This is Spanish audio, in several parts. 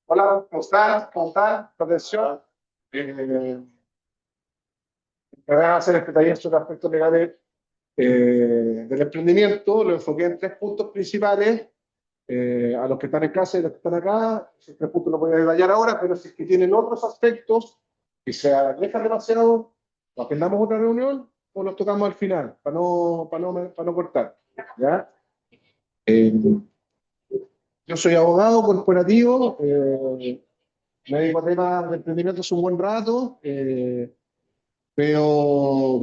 Hola, ¿cómo están? ¿Cómo están? Atención. Me voy a hacer este taller sobre aspectos legales del emprendimiento. Lo enfoqué en 3 puntos principales. A los que están en casa y los que están acá, esos 3 puntos los voy a detallar ahora, pero si es que tienen otros aspectos que se alejan demasiado, o agendamos otra reunión o los tocamos al final, para no cortar. ¿Ya? Eh, yo soy abogado corporativo. Me dedico a temas de emprendimiento hace un buen rato, pero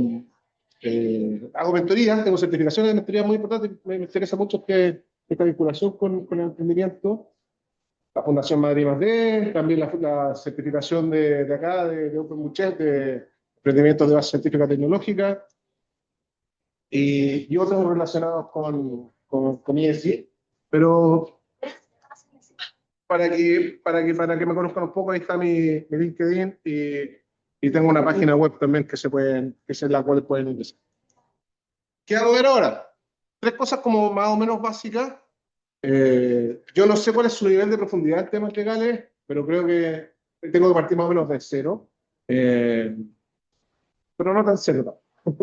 hago mentorías, tengo certificaciones de mentoría muy importantes. Me interesa mucho esta vinculación con el emprendimiento. La Fundación Madrid más D, también la certificación de acá, de Open Buchet, de emprendimientos de base científica tecnológica, y otros relacionados con ESG. Pero para que me conozcan un poco, ahí está mi LinkedIn, y tengo una página web también que es en la cual pueden ingresar. ¿Qué hago ver ahora? 3 cosas como más o menos básicas. Yo no sé cuál es su nivel de profundidad en temas legales, pero creo que tengo que partir más o menos de cero. Pero no tan cero. O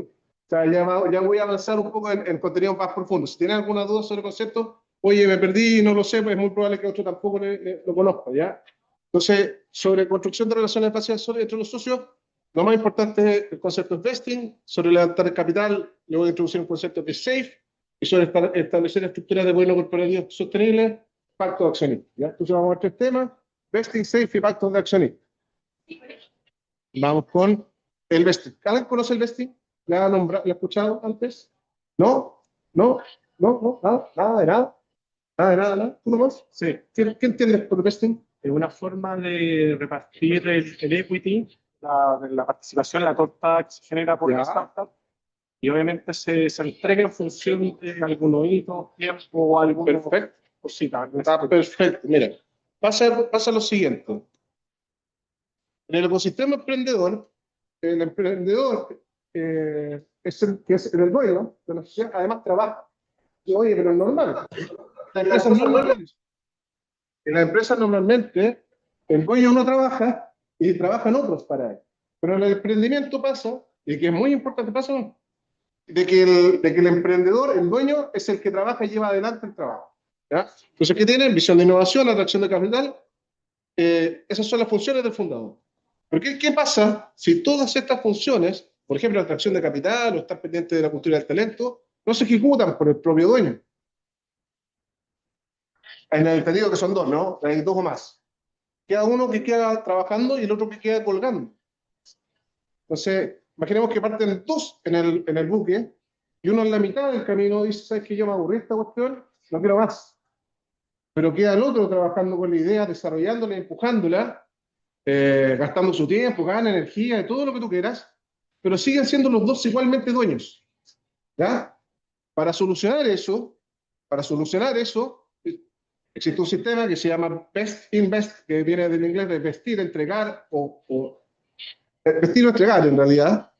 sea, ya voy a avanzar un poco en contenido más profundo. Si tienen alguna duda sobre el concepto, oye, me perdí, no lo sé, pues es muy probable que otro tampoco lo conozca, ¿ya? Entonces, sobre construcción de relaciones básicas entre los socios, lo más importante es el concepto de vesting. Sobre levantar el capital, le voy a introducir un concepto de safe, y sobre establecer estructuras de gobierno corporativo sostenible, pacto de accionistas, ¿ya? Entonces vamos a ver 3 temas: vesting, safe y pacto de accionistas. Vamos con el vesting. ¿Alguien conoce el vesting? ¿La ha escuchado antes? ¿No? ¿No? ¿No? ¿No? ¿Nada? ¿Nada de nada? ¿Nada de nada? ¿Nada? ¿Tú nomás? Sí, ¿Qué entiendes por vesting? es una forma de repartir el equity, la participación, la torta que se genera por Ya. la startup, y obviamente se entrega en función de algún hito, tiempo o alguna cosita. Está perfecto. Mira, pasa lo siguiente. En el ecosistema emprendedor, el emprendedor es el dueño de la sociedad, además trabaja. Y, oye, pero es normal. En las empresas normalmente el dueño no trabaja y trabajan otros para él. Pero en el emprendimiento pasa, y que es muy importante, pasa de que el emprendedor, el dueño, es el que trabaja y lleva adelante el trabajo. ¿Ya? Entonces, ¿qué tienen? Visión de innovación, atracción de capital. Esas son las funciones del fundador. Pero ¿qué pasa si todas estas funciones, por ejemplo, la atracción de capital o estar pendiente de la cultura del talento, no se ejecutan por el propio dueño? En el entendido que son dos, ¿no? Hay dos o más. Queda uno que queda trabajando y el otro que queda colgando. Entonces, imaginemos que parten dos en el buque, y uno en la mitad del camino dice: ¿sabes qué? Yo me aburrí esta cuestión, no quiero más. Pero queda el otro trabajando con la idea, desarrollándola, empujándola, gastando su tiempo, gana energía, de todo lo que tú quieras, pero siguen siendo los dos igualmente dueños. ¿Ya? Para solucionar eso, existe un sistema que se llama Best Invest, que viene del inglés de vestir, entregar, o vestir o entregar en realidad.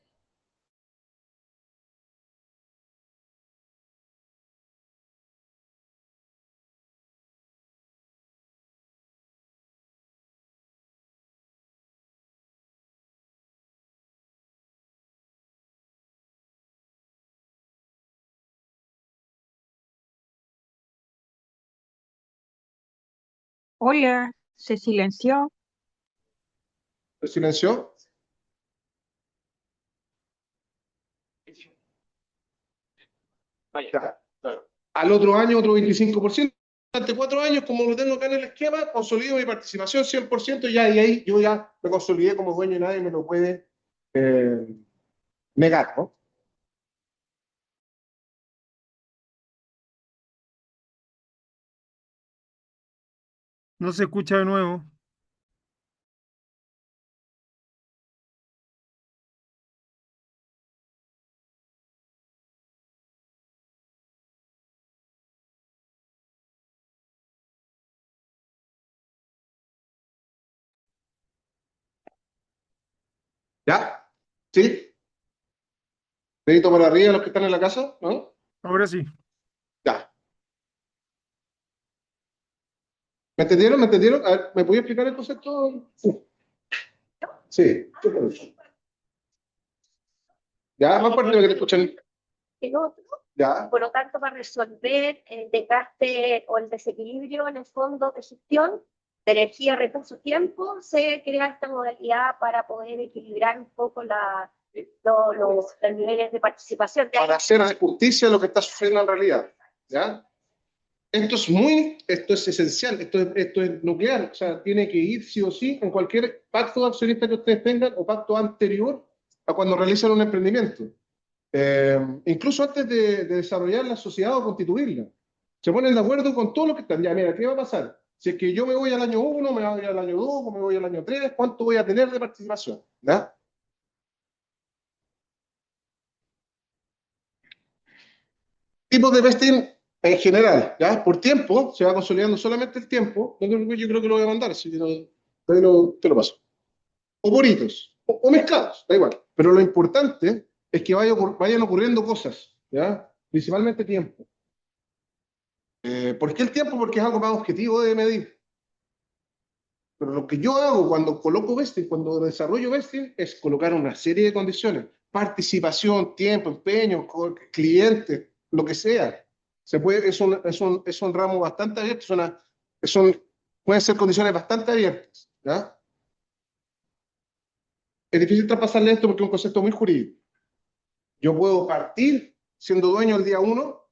Hola, se silenció. ¿Se silenció? Ya. Al otro año, otro 25%. Durante 4 años, como lo tengo acá en el esquema, consolido mi participación 100%, y ahí yo ya me consolidé como dueño y nadie me lo puede negar, ¿no? No se escucha de nuevo. ¿Ya? ¿Sí? Dedito para arriba los que están en la casa, ¿no? Ahora sí. Ya. ¿Me entendieron? ¿Me entendieron? A ver, ¿me podía explicar el concepto? Sí. Ya, más parte de lo que te escuchan. El otro. Ya. Por lo tanto, para resolver el desgaste o el desequilibrio en el fondo de gestión de energía, recursos, tiempo, se crea esta modalidad para poder equilibrar un poco los niveles de participación. Para hacer justicia a lo que está sucediendo en realidad. ¿Ya? Esto es esencial, esto es nuclear, o sea, tiene que ir sí o sí en cualquier pacto de accionista que ustedes tengan o pacto anterior a cuando realizan un emprendimiento. Incluso antes de desarrollar la sociedad o constituirla. Se ponen de acuerdo con todo lo que están. Ya, mira, ¿qué va a pasar? Si es que yo me voy al año 1, me voy al año 2, o me voy al año 3, ¿cuánto voy a tener de participación? ¿Ya? Tipos de vesting en general, ¿ya? Por tiempo, se va consolidando solamente el tiempo. Yo creo que lo voy a mandar, si no, te lo paso. O por hitos, o mezclados, da igual. Pero lo importante es que vayan ocurriendo cosas, ¿ya? Principalmente tiempo. ¿Por qué el tiempo? Porque es algo más objetivo de medir. Pero lo que yo hago cuando coloco vesting, cuando desarrollo vesting, es colocar una serie de condiciones. Participación, tiempo, empeño, cliente, lo que sea. Es un ramo bastante abierto, pueden ser condiciones bastante abiertas. ¿Ya? Es difícil traspasarle esto porque es un concepto muy jurídico. Yo puedo partir siendo dueño el día 1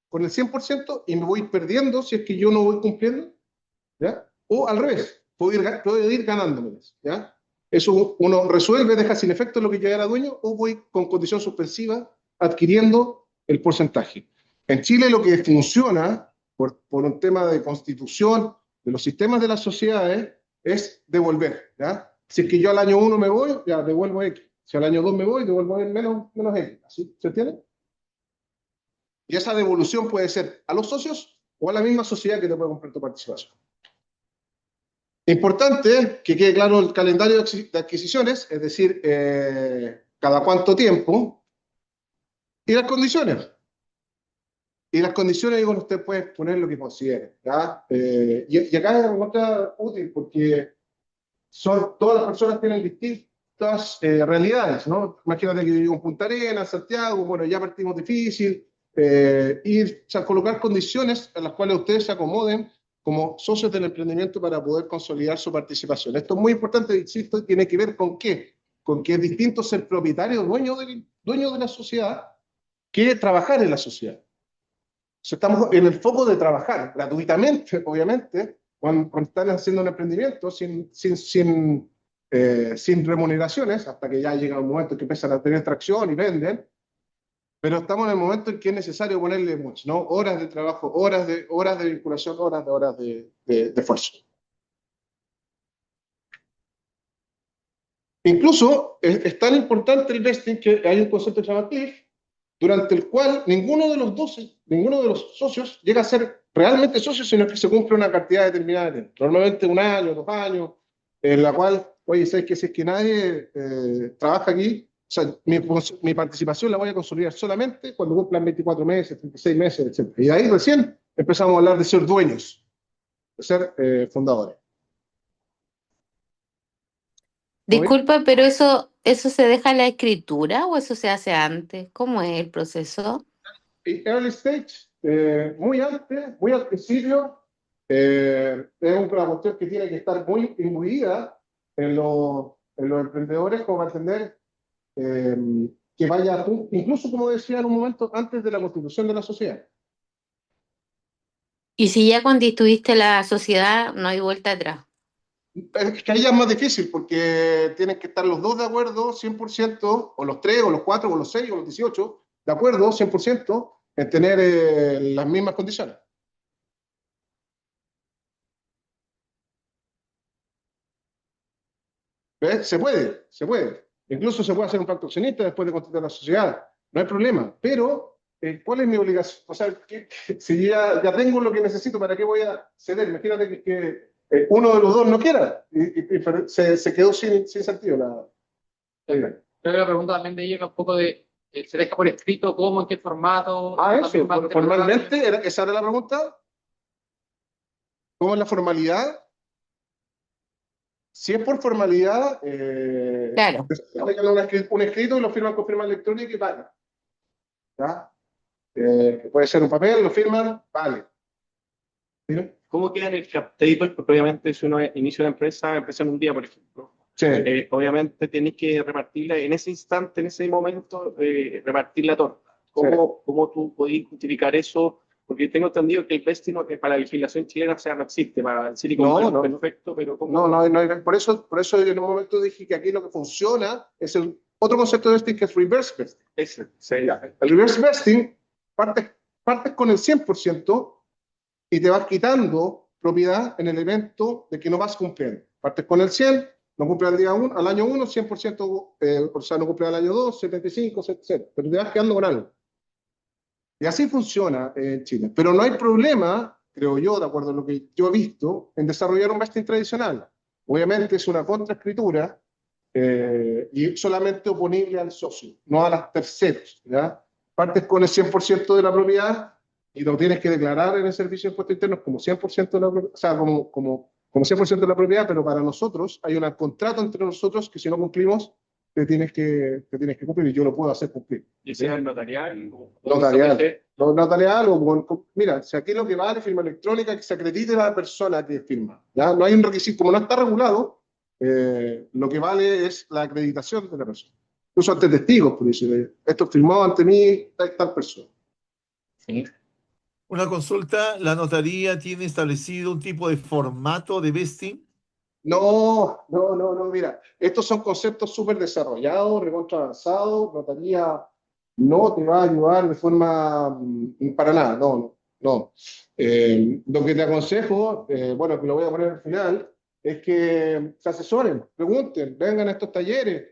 con el 100% y me voy perdiendo si es que yo no voy cumpliendo. ¿Ya? O al revés, puedo ir ganándomelas, ¿ya? Eso uno resuelve, deja sin efecto lo que yo era dueño, o voy con condición suspensiva adquiriendo el porcentaje. En Chile lo que funciona, por un tema de constitución, de los sistemas de las sociedades, es devolver, ¿ya? Si es que yo al año 1 me voy, ya devuelvo X. Si al año 2 me voy, devuelvo menos X. ¿Así? ¿Se entiende? Y esa devolución puede ser a los socios o a la misma sociedad que te puede comprar tu participación. Importante que quede claro el calendario de adquisiciones, es decir, cada cuánto tiempo, y las condiciones. Y las condiciones, digo, usted puede poner lo que considere. ¿Ya? Y acá es una cosa útil porque todas las personas tienen distintas realidades, ¿no? Imagínate que yo vivo en Punta Arenas, Santiago, bueno, ya partimos difícil, colocar condiciones en las cuales ustedes se acomoden como socios del emprendimiento para poder consolidar su participación. Esto es muy importante, insisto, tiene que ver con qué. Con que es distinto ser propietario, dueño de la sociedad, que trabajar en la sociedad. O sea, estamos en el foco de trabajar gratuitamente, obviamente, cuando están haciendo un emprendimiento sin remuneraciones, hasta que ya llega un momento que empiezan a tener tracción y venden. Pero estamos en el momento en que es necesario ponerle mucho, ¿no? Horas de trabajo, horas de vinculación, horas de esfuerzo. Incluso es tan importante el vesting que hay un concepto que se llama cliff, durante el cual ninguno de los socios llega a ser realmente socio, sino que se cumple una cantidad determinada de tiempo. Normalmente 1 año, 2 años, en la cual, oye, ¿sabes qué? Si es que nadie trabaja aquí, o sea, mi participación la voy a consolidar solamente cuando cumplan 24 meses, 36 meses, etc. Y ahí recién empezamos a hablar de ser dueños, de ser fundadores. Disculpa, pero eso se deja en la escritura o eso se hace antes. ¿Cómo es el proceso? Early stage, muy antes, muy al principio, es una cuestión que tiene que estar muy imbuida en los emprendedores como para entender que vaya, incluso como decía en un momento, antes de la constitución de la sociedad. Y si ya constituiste la sociedad, no hay vuelta atrás. Es que ahí ya es más difícil porque tienen que estar los dos de acuerdo 100%, o los 3, o los 4, o los 6, o los 18, de acuerdo 100% en tener las mismas condiciones. ¿Ves? Se puede. Incluso se puede hacer un pacto accionista después de constituir la sociedad. No hay problema. Pero, ¿cuál es mi obligación? O sea, si ya tengo lo que necesito, ¿para qué voy a ceder? Imagínate que uno de los dos no quiera y se quedó sin sentido Creo que la pregunta también de llega un poco de, ¿se deja por escrito cómo, en qué formato? Eso, formalmente, ¿esa era la pregunta? ¿Cómo es la formalidad? Si es por formalidad, Claro. aplican un escrito y lo firman con firma electrónica y pagan. ¿Ya? Puede ser un papel, lo firman, vale. ¿Sí? ¿Cómo queda en el cap table? Porque obviamente si uno inicia una empresa en un día, por ejemplo, Sí. obviamente tienes que repartirla en ese instante, en ese momento, repartir la torta. ¿Cómo tú podés justificar eso? Porque tengo entendido que el vesting para la legislación chilena, o sea, no existe, para el Silicon Valley No. perfecto, pero Por eso en un momento dije que aquí lo que funciona es el otro concepto de vesting que es reverse vesting. El reverse vesting partes con el 100% y te vas quitando propiedad en el evento de que no vas cumpliendo. Partes con el 100, no cumple al año 1, 100%, o sea, no cumple al año 2, 75, etc. Pero te vas quedando con algo. Y así funciona en Chile. Pero no hay problema, creo yo, de acuerdo a lo que yo he visto, en desarrollar un vesting tradicional. Obviamente es una contraescritura y solamente oponible al socio, no a las terceros. ¿Ya? Partes con el 100% de la propiedad y lo tienes que declarar en el servicio de impuestos internos como 100% de la propiedad, o sea, como 100% de la propiedad, pero para nosotros hay un contrato entre nosotros que si no cumplimos, te tienes que cumplir y yo lo puedo hacer cumplir. ¿Y sea el notarial? Notarial mira, si aquí lo que vale firma electrónica, que se acredite la persona que firma. ¿Ya? No hay un requisito, como no está regulado, lo que vale es la acreditación de la persona. Incluso ante testigos, por decir, esto firmó ante mí tal persona. Sí. Una consulta, ¿la notaría tiene establecido un tipo de formato de vesting? No, mira, estos son conceptos súper desarrollados, recontra avanzados, notaría no te va a ayudar de forma para nada, no. Lo que te aconsejo, bueno, que lo voy a poner al final, es que se asesoren, pregunten, vengan a estos talleres,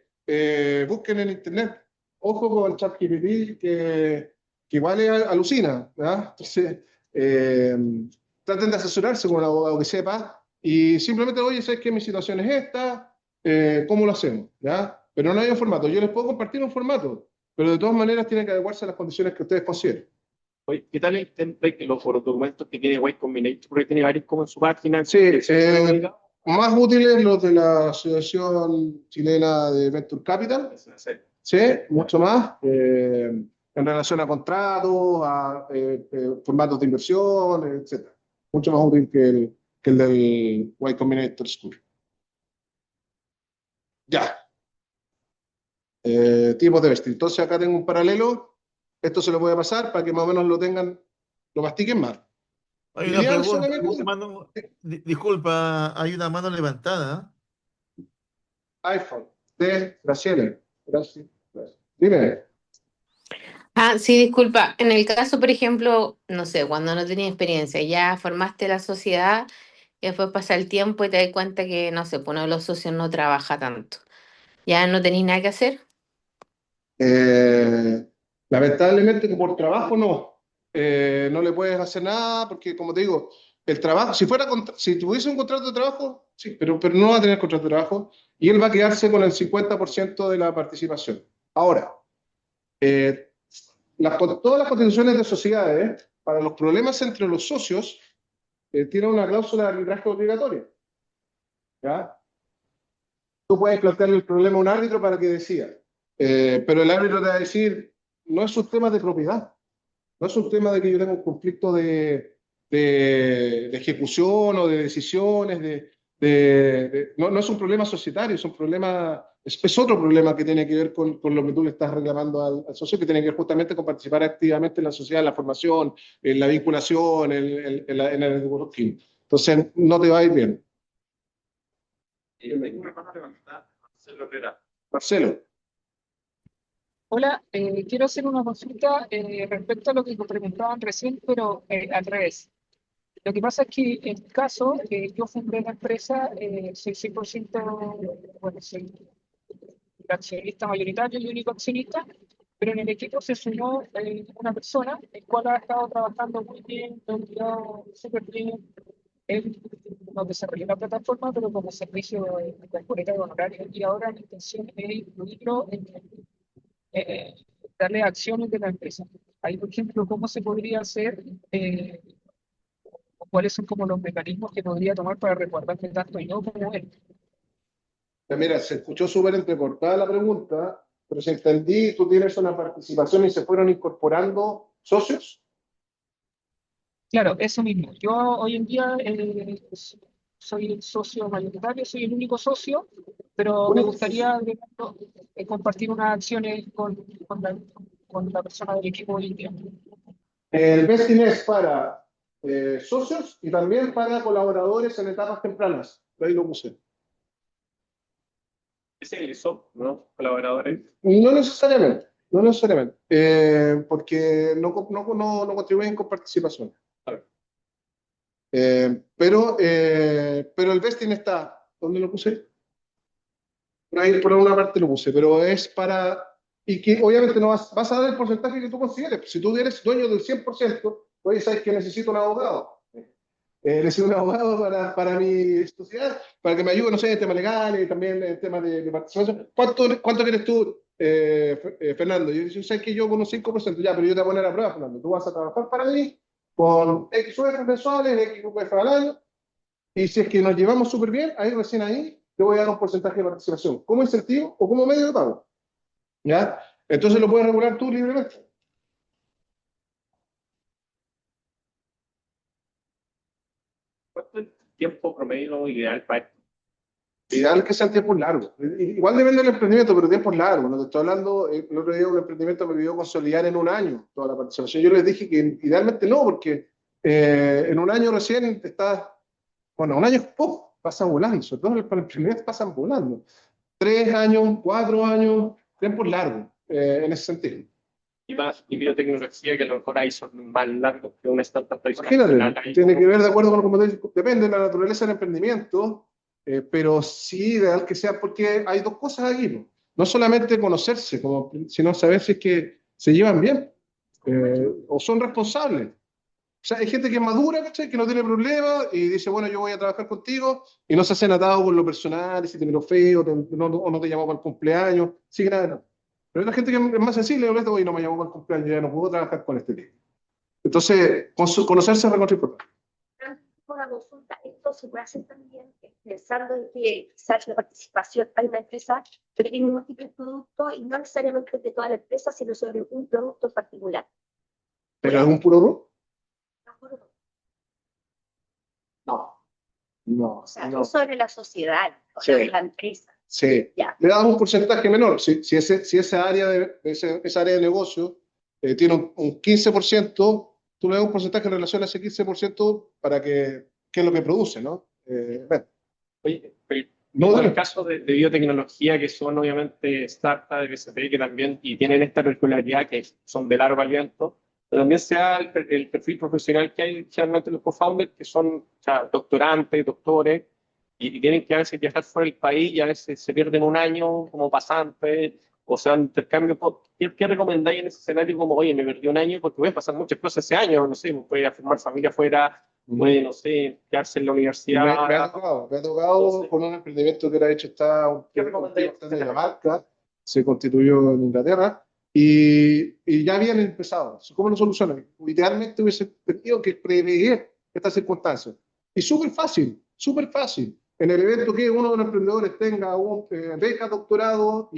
busquen en internet. Ojo con ChatGPT, que igual alucina, ¿verdad? Entonces, traten de asesorarse con un abogado que sepa y simplemente, oye, ¿sabes qué? Mi situación es esta, ¿cómo lo hacemos? ¿Ya? Pero no hay un formato. Yo les puedo compartir un formato, pero de todas maneras tienen que adecuarse a las condiciones que ustedes consideren. Oye, ¿qué tal el template, los documentos que tiene Y Combinator? Porque tiene varios como en su página. Sí, más útiles los de la Asociación Chilena de Venture Capital. Sí, mucho más. En relación a contratos, a formatos de inversión, etc. Mucho más útil que el del Y Combinator School. Ya. Tipos de vestir. Entonces acá tengo un paralelo. Esto se lo voy a pasar para que más o menos lo tengan, lo mastiquen más. Hay una pregunta, disculpa, hay una mano levantada. iPhone, de Graciela. Gracias. Dime. Sí, disculpa. En el caso, por ejemplo, no sé, cuando no tenías experiencia, ya formaste la sociedad y después pasa el tiempo y te das cuenta que, no sé, pues uno de los socios no trabaja tanto. ¿Ya no tenéis nada que hacer? Lamentablemente que por trabajo no le puedes hacer nada porque, como te digo, el trabajo, si tuviese un contrato de trabajo, sí, pero no va a tener contrato de trabajo y él va a quedarse con el 50% de la participación. Ahora, todas las constituciones de sociedades, para los problemas entre los socios, tienen una cláusula de arbitraje obligatoria. ¿Ya? Tú puedes plantearle el problema a un árbitro para que decida, pero el árbitro te va a decir, no es un tema de propiedad, no es un tema de que yo tenga un conflicto de ejecución o de decisiones, no es un problema societario, es un problema, es otro problema que tiene que ver con lo que tú le estás reclamando al socio, que tiene que ver justamente con participar activamente en la sociedad, en la formación, en la vinculación, en el networking. Entonces, no te va a ir bien. Marcelo. Hola, quiero hacer una consulta respecto a lo que preguntaban recién, pero al revés. Lo que pasa es que en mi caso, yo fundé la empresa, soy 100%, bueno, soy el accionista mayoritario y único accionista, pero en el equipo se sumó una persona, el cual ha estado trabajando muy bien, lo ha llevado súper bien. Él nos desarrolló la plataforma, pero como servicio de corporativo de honorarios, y ahora la intención es incluirlo en darle acciones de la empresa. Ahí, por ejemplo, ¿cómo se podría hacer cuáles son como los mecanismos que podría tomar para resguardarme tanto yo como él. Mira, se escuchó súper entrecortada la pregunta, pero si entendí, tú tienes una participación y se fueron incorporando socios. Claro, eso mismo. Yo hoy en día soy el socio mayoritario, soy el único socio, pero me gustaría de pronto, compartir unas acciones con la persona del equipo hoy en día. El vesting es para socios y también para colaboradores en etapas tempranas. Ahí lo puse. Ese es el ISOP, ¿no? Colaboradores. No necesariamente, no necesariamente, porque no contribuyen con participación. Pero el vesting está, ¿dónde lo puse? Por ahí, por alguna parte lo puse, pero es para, y que obviamente no vas a dar el porcentaje que tú consideres. Si tú eres dueño del 100%, oye, sabes que necesito un abogado. Necesito un abogado para mi sociedad, para que me ayude, no sé, en temas legales, también en temas de participación. ¿Cuánto quieres tú, Fernando? Yo sé que yo con un 5%, ya, pero yo te voy a poner a prueba, Fernando. Tú vas a trabajar para mí con X UF mensuales, X UF al año, y si es que nos llevamos súper bien, ahí recién ahí te voy a dar un porcentaje de participación, como incentivo o como medio de pago. ¿Ya? Entonces lo puedes regular tú libremente. ¿Cuánto es el tiempo promedio ideal para esto? Ideal que sean tiempos largos. Igual depende del emprendimiento, pero tiempos largos. No te estoy hablando, el otro día un emprendimiento me pidió consolidar en un año toda la participación. Yo les dije que idealmente no, porque en un año recién estás, bueno, un año es poco, pasa volando, sobre todo para el emprendimiento pasan volando. 3 años, 4 años, tiempos largos, en ese sentido. Y más, y biotecnología, que a lo mejor ahí son más largos que una startup tradicional. Imagínate, tiene que ver de acuerdo con, como te digo, depende de la naturaleza del emprendimiento, pero sí ideal que sea, porque hay dos cosas aquí, ¿no? No solamente conocerse, sino saber si es que se llevan bien o son responsables. O sea, hay gente que es madura, ¿cachai? Que no tiene problema y dice, bueno, yo voy a trabajar contigo y no se hacen atados por lo personal, y si te miro feo, o no te llamó para el cumpleaños, sí que nada, no. Pero hay otra gente que es más sensible, y no me llamó para el cumpleaños, ya no puedo trabajar con este tipo. Entonces, conocerse es recontra importante. Una consulta, esto se puede hacer también pensando en que quizás la participación hay una empresa que tiene múltiples productos y no necesariamente de toda la empresa, sino sobre un producto en particular. ¿Pero es un puro rubro? No, No. o sea, No. es sobre la sociedad, Sí. sobre la empresa. Sí. Ya. Le damos un porcentaje menor. Si esa área esa área de negocio tiene un 15%, tú le das un porcentaje en relación a ese 15% para que es lo que produce, ¿no? Bueno. Oye, pero No, en dale. el caso de biotecnología, que son obviamente startups de BCP, que también y tienen esta peculiaridad que son de largo aliento, pero también sea el perfil profesional que hay generalmente los co-founders, que son, o sea, doctorantes, doctores, y tienen que a veces viajar fuera del país y a veces se pierden un año como pasantes, o sea, intercambio. ¿Qué recomendáis en ese escenario? Como, oye, me perdí un año porque voy a pasar muchas cosas ese año, no sé, voy a formar familia afuera, puede, no sé, quedarse en la universidad. Me ha tocado Entonces, con un emprendimiento que era hecho, está ¿qué recomendáis? de Dinamarca, se constituyó en Inglaterra y ya habían empezado. ¿Cómo lo solucionan? Idealmente hubiese tenido que prever estas circunstancias. Y súper fácil, súper fácil. En el evento que uno de los emprendedores tenga un beca, doctorado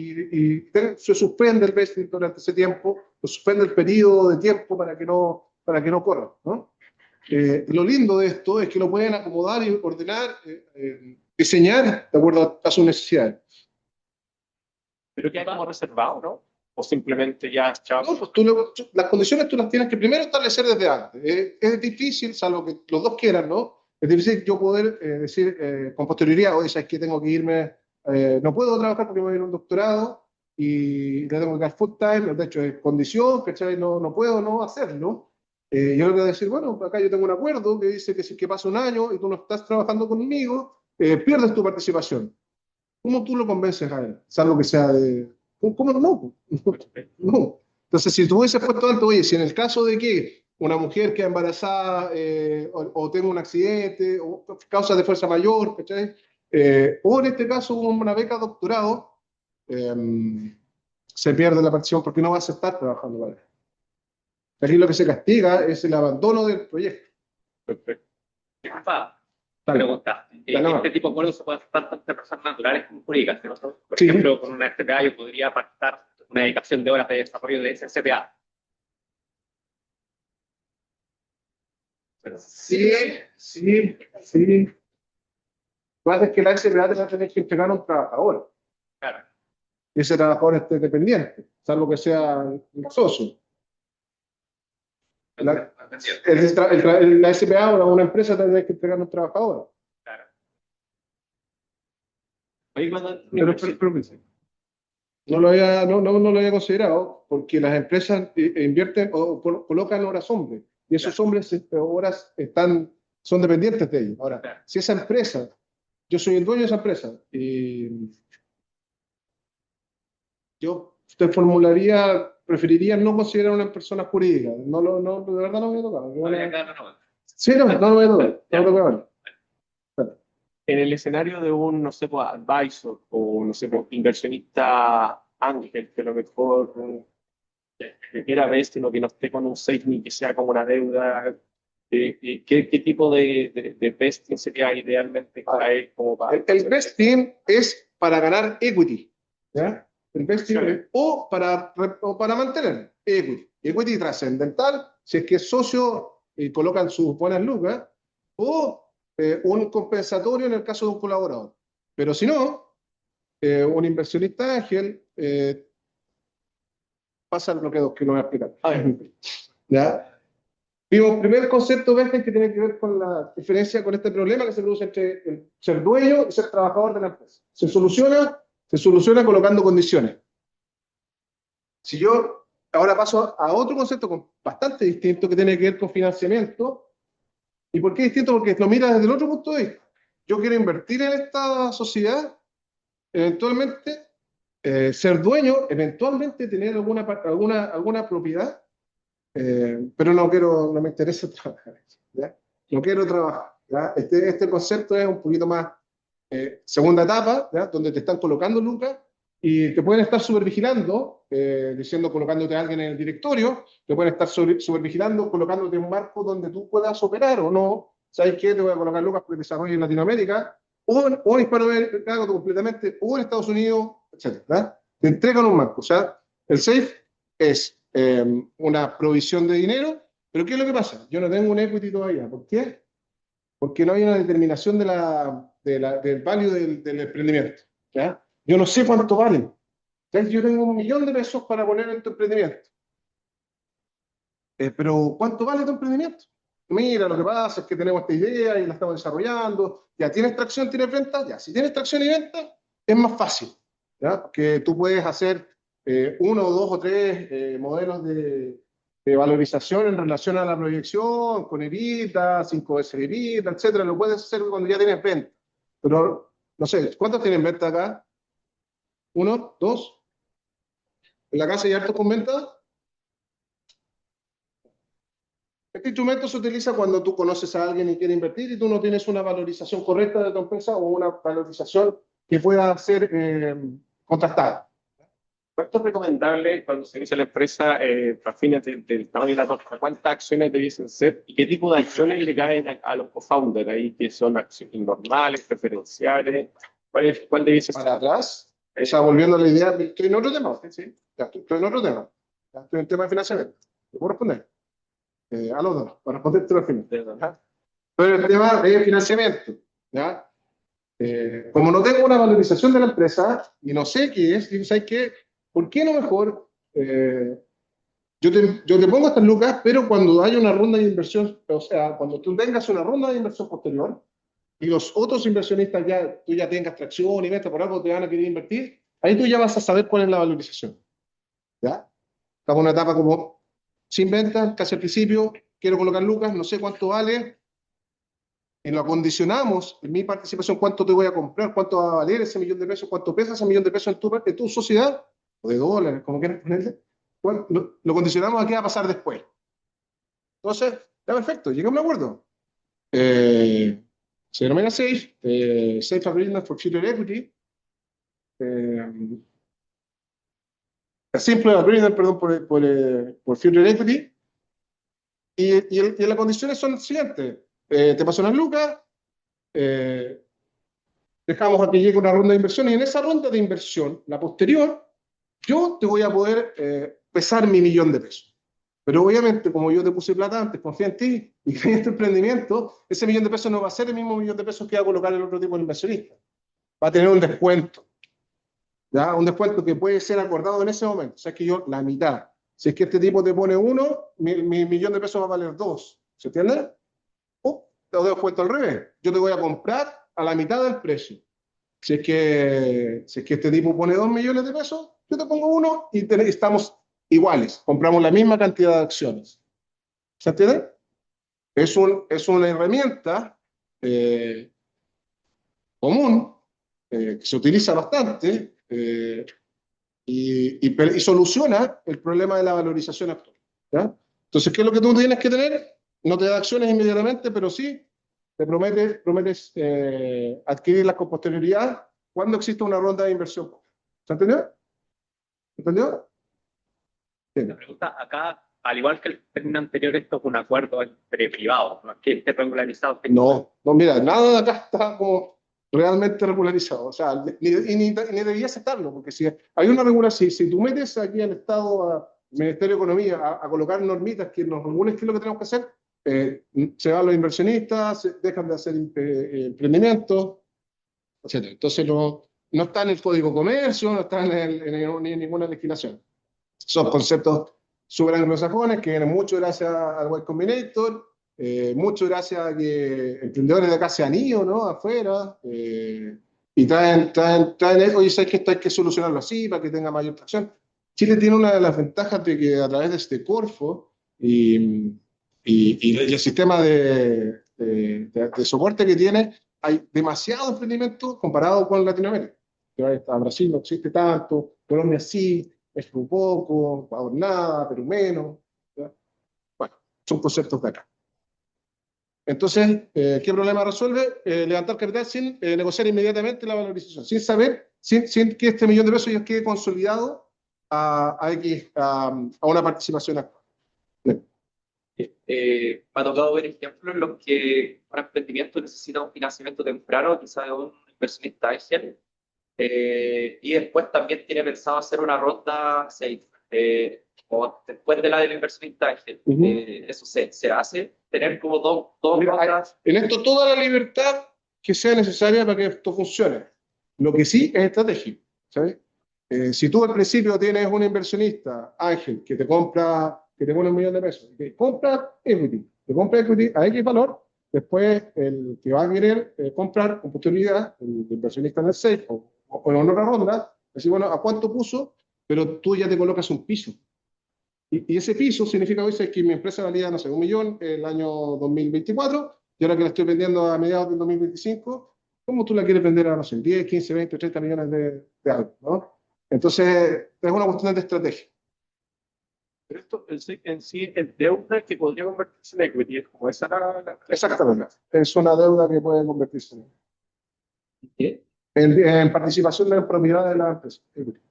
se suspende el vesting durante ese tiempo, se suspende el periodo de tiempo para que no corra, ¿no? Lo lindo de esto es que lo pueden acomodar y ordenar, diseñar de acuerdo a sus necesidades. Pero que hay como reservado, ¿no? O simplemente ya, chao. No, pues las condiciones tú las tienes que primero establecer desde antes. Es difícil, salvo que los dos quieran, ¿no? Es difícil yo poder decir con posterioridad, oye, sabes que tengo que irme, no puedo trabajar porque me voy a ir a un doctorado y le tengo que dar full time, de hecho es condición, ¿cachai? No puedo no hacerlo. Yo le voy a decir, bueno, acá yo tengo un acuerdo que dice que si que pasa un año y tú no estás trabajando conmigo, pierdes tu participación. ¿Cómo tú lo convences a él? Salvo que sea de... ¿Cómo no? No. Entonces, si tú hubieses puesto alto, oye, si en el caso de que una mujer queda embarazada o tenga un accidente o causas de fuerza mayor, ¿cachai? O en este caso una beca doctorado, se pierde la participación porque no vas a estar trabajando para él. Aquí lo que se castiga es el abandono del proyecto. Perfecto. Disculpa, Dale. pregunta. Dale, Este tipo de acuerdos se puede hacer tanto entre personas naturales como jurídicas, ¿no? Por Sí. ejemplo, con una SPA yo podría pactar una dedicación de horas de desarrollo de esa SPA. Sí, sí, sí. Lo que pasa es que la SPA te va a tener que entregar a un trabajador. Claro. Y ese trabajador esté dependiente, salvo que sea un socio. La SPA o una empresa tendrá que entregar a un trabajador. Claro. Oye, cuando Pero no lo había considerado, porque las empresas invierten o colocan horas hombres, y esos hombres horas son dependientes de ellos. Ahora, Claro. si esa empresa, yo soy el dueño de esa empresa, y yo te preferiría no considerar una persona jurídica. De verdad no me he tocado. Sí, no me he tocado. No me he tocado. En el escenario de un, no sé, pues, advisor o, no sé, pues, inversionista ángel, que a lo mejor que quiera ver, sino que no esté con un safe ni que sea como una deuda, ¿qué tipo de vesting sería idealmente para él? Como para, El vesting es para ganar equity, ¿ya? El vesting Sí. es o para mantener equity. Equity trascendental, si es que es socio y colocan sus buenas lucas, o un compensatorio en el caso de un colaborador. Pero si no, un inversionista ángel pasa lo que no voy a explicar. ¿Ya? Vimos primer concepto vesting que tiene que ver con la diferencia con este problema que se produce entre el ser dueño y ser trabajador de la empresa. Se soluciona colocando condiciones. Si yo ahora paso a otro concepto bastante distinto que tiene que ver con financiamiento. ¿Y por qué distinto? Porque lo mira desde el otro punto de vista. Yo quiero invertir en esta sociedad, eventualmente ser dueño, eventualmente tener alguna propiedad, pero no me interesa trabajar, ¿ya? No quiero trabajar, ¿ya? Este concepto es un poquito más segunda etapa, ¿ya? Donde te están colocando lucas y te pueden estar supervigilando, colocándote a alguien en el directorio, te pueden estar supervigilando, colocándote en un marco donde tú puedas operar o no. ¿Sabes qué? Te voy a colocar lucas porque desarrollo en Latinoamérica, o en Hispanoamérica completamente, o en Estados Unidos, etc. Te entregan un marco. O sea, el SAFE es una provisión de dinero, pero ¿qué es lo que pasa? Yo no tengo un equity todavía. ¿Por qué? Porque no hay una determinación del value del emprendimiento, ¿ya? Yo no sé cuánto vale. ¿Ya? Yo tengo 1.000.000 de pesos para poner en tu emprendimiento. Pero ¿cuánto vale tu emprendimiento? Mira, lo que pasa es que tenemos esta idea y la estamos desarrollando. ¿Ya tienes tracción, tienes venta? Ya, si tienes tracción y venta, es más fácil, ¿ya? Porque tú puedes hacer uno, dos o tres modelos de valorización en relación a la proyección, con EBITDA, 5 veces EBITDA, etcétera. Lo puedes hacer cuando ya tienes venta. Pero, no sé, ¿cuántos tienen venta acá? ¿Uno? ¿Dos? ¿En la casa hay hartos con venta? Este instrumento se utiliza cuando tú conoces a alguien y quieres invertir y tú no tienes una valorización correcta de tu empresa o una valorización que pueda ser contrastada. ¿Cuánto es recomendable cuando se inicia la empresa a fines del tamaño de la torta? ¿Cuántas acciones debiesen ser y qué tipo de acciones le caen a los co-founders ahí, que son acciones normales, preferenciales? ¿Cuál debiese ser? Para atrás, o sea, volviendo a la idea, estoy en otro tema. ¿Sí? Ya, estoy en otro tema. Ya, estoy en el tema de financiamiento. ¿Te puedo responder? A los dos, para responderte al final. ¿Ya? Pero el tema de financiamiento, ¿ya? Como no tengo una valorización de la empresa y no sé qué es, digo, ¿sabes qué? ¿Por qué no mejor yo te pongo estas lucas, pero cuando haya una ronda de inversión, o sea, cuando tú tengas una ronda de inversión posterior y los otros inversionistas tú ya tengas tracción y venta por algo te van a querer invertir, ahí tú ya vas a saber cuál es la valorización, ¿ya? Estamos en una etapa como sin venta, casi al principio, quiero colocar lucas, no sé cuánto vale, y lo acondicionamos en mi participación, cuánto te voy a comprar, cuánto va a valer ese 1.000.000 de pesos, cuánto pesa ese 1.000.000 de pesos en tu sociedad, o de dólares, como quieras ponerle, lo condicionamos a qué va a pasar después. Entonces, ya perfecto, llegamos a un acuerdo. Se denomina SAFE, Safe Agreement for Future Equity. Simple Agreement, perdón, por Future Equity. Y las condiciones son las siguientes. te paso unas lucas, dejamos a que llegue una ronda de inversión, y en esa ronda de inversión, la posterior, yo te voy a poder pesar mi $1.000.000. Pero obviamente, como yo te puse plata antes, confía en ti y creí en tu emprendimiento, ese $1.000.000 no va a ser el mismo $1.000.000 que va a colocar el otro tipo de inversionista. Va a tener un descuento. ¿Ya? Un descuento que puede ser acordado en ese momento. O sea, que yo, la mitad. Si es que este tipo te pone 1, mi $1.000.000 va a valer 2. ¿Se entiende? Te doy descuento al revés. Yo te voy a comprar a la mitad del precio. Si es que este tipo pone $2.000.000, yo te pongo 1 y estamos iguales. Compramos la misma cantidad de acciones. ¿Se entiende? Es una herramienta común que se utiliza bastante y soluciona el problema de la valorización actual. ¿Ya? Entonces, ¿qué es lo que tú tienes que tener? No te da acciones inmediatamente, pero sí te prometes adquirirlas con posterioridad cuando exista una ronda de inversión. ¿Se entendió? ¿Entendió? La pregunta acá, al igual que el término anterior, esto es un acuerdo entre privados, no es que esté regularizado. No, mira, nada de acá está como realmente regularizado. O sea, ni debería aceptarlo, porque si hay una regulación, si tú metes aquí al Estado, al Ministerio de Economía, a colocar normitas que nos regulen qué es lo que tenemos que hacer, se van los inversionistas, dejan de hacer emprendimientos, etc. Entonces no está en el Código de Comercio, no está en ninguna legislación. Son conceptos súper anglosajones que vienen mucho gracias al Y Combinator, mucho gracias a que emprendedores de acá se han ido, ¿no? Afuera, y traen, oye, ¿sabes que esto hay que solucionarlo así para que tenga mayor tracción? Chile tiene una de las ventajas de que a través de este Corfo y el sistema de soporte que tiene, hay demasiado emprendimiento comparado con Latinoamérica. A Brasil no existe tanto, Colombia sí, es un poco, Ecuador nada, Perú menos. ¿Ya? Bueno, son conceptos de acá. Entonces, ¿qué problema resuelve? Levantar capital sin negociar inmediatamente la valorización, sin saber, sin que este $1.000.000 ya quede consolidado a una participación actual. Me ha tocado ver ejemplos en los que un emprendimiento necesita un financiamiento temprano, quizá de un inversionista ángel, y después también tiene pensado hacer una ronda 6, o después de la del inversionista ángel. Eso se hace, tener como dos Mira, rondas. en esto toda la libertad que sea necesaria para que esto funcione. Lo que sí es estratégico, ¿sabes? Si tú al principio tienes un inversionista ángel que te compra, que te pone $1.000.000, que compra equity a X valor, después el que va a querer comprar con posterioridad, el inversionista en el safe o en otra ronda, decir, bueno, ¿a cuánto puso? Pero tú ya te colocas un piso. Y ese piso significa hoy que mi empresa valía, no sé, $1 millón el año 2024, y ahora que la estoy vendiendo a mediados del 2025, ¿cómo tú la quieres vender a, no sé, 10, 15, 20, 30 millones de algo, ¿no? Entonces, es una cuestión de estrategia. Pero esto en sí es deuda que podría convertirse en equity, es como esa la. Exactamente. Es una deuda que puede convertirse en participación de la propiedad de la empresa.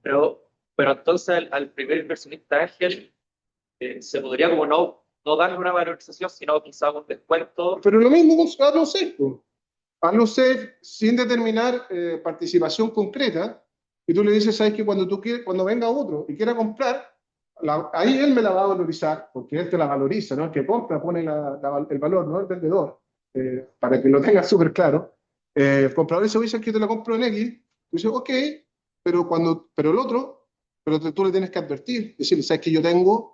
Pero entonces al primer inversionista ángel se podría como no darle una valorización, sino quizás un descuento. Pero lo mismo con hazlo safe. Hazlo safe sin determinar participación concreta, y tú le dices, ¿sabes que cuando venga otro y quiera comprar, ahí él me la va a valorizar, porque él te la valoriza, ¿no? El que compra pone el valor, no el vendedor, para que lo tengas súper claro. El comprador dice que te la compro en X, tú dices, ok, pero el otro, tú le tienes que advertir, decirle, ¿sabes que yo tengo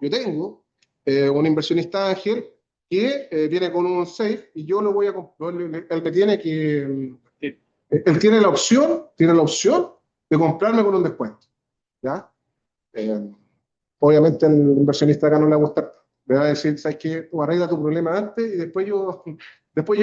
un inversionista ángel que viene con un safe y yo lo voy a comprar, él me tiene que, él tiene la opción de comprarme con un descuento, ¿ya? Obviamente el inversionista acá no le va a gustar, le va a decir, ¿sabes qué? Tú arregla tu problema antes y después yo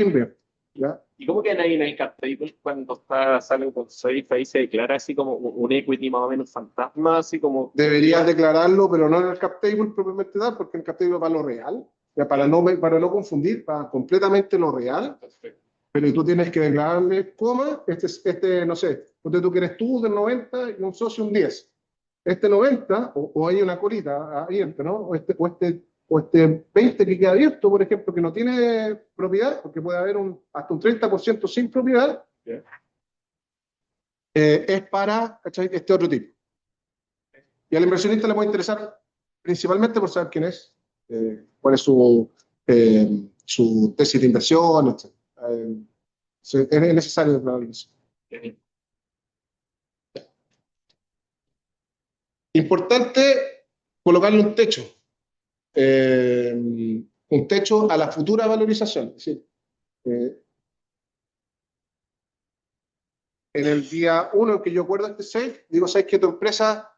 invierto, ¿ya? ¿Y cómo quedan ahí en el cap table cuando sale con safe ahí se declara así como un equity más o menos fantasma, así como? Deberías declararlo, pero no en el cap table propiamente tal, porque el cap table va a lo real, ya, para no confundir, para completamente lo real. Perfecto. Pero tú tienes que declararle, no sé, porque tú quieres tú del 90 y un socio un 10. Este 90, o hay una colita ahí, ¿no? O este o este 20 que queda abierto, por ejemplo, que no tiene propiedad, porque puede haber hasta un 30% sin propiedad, es para, ¿cachai?, este otro tipo. Y al inversionista le puede interesar principalmente por saber quién es, cuál es su tesis de inversión, etc. Es necesario la analización. Importante colocarle un techo a la futura valorización. Es decir, en el día 1 que yo acuerdo este sale, digo, ¿sabes que tu empresa,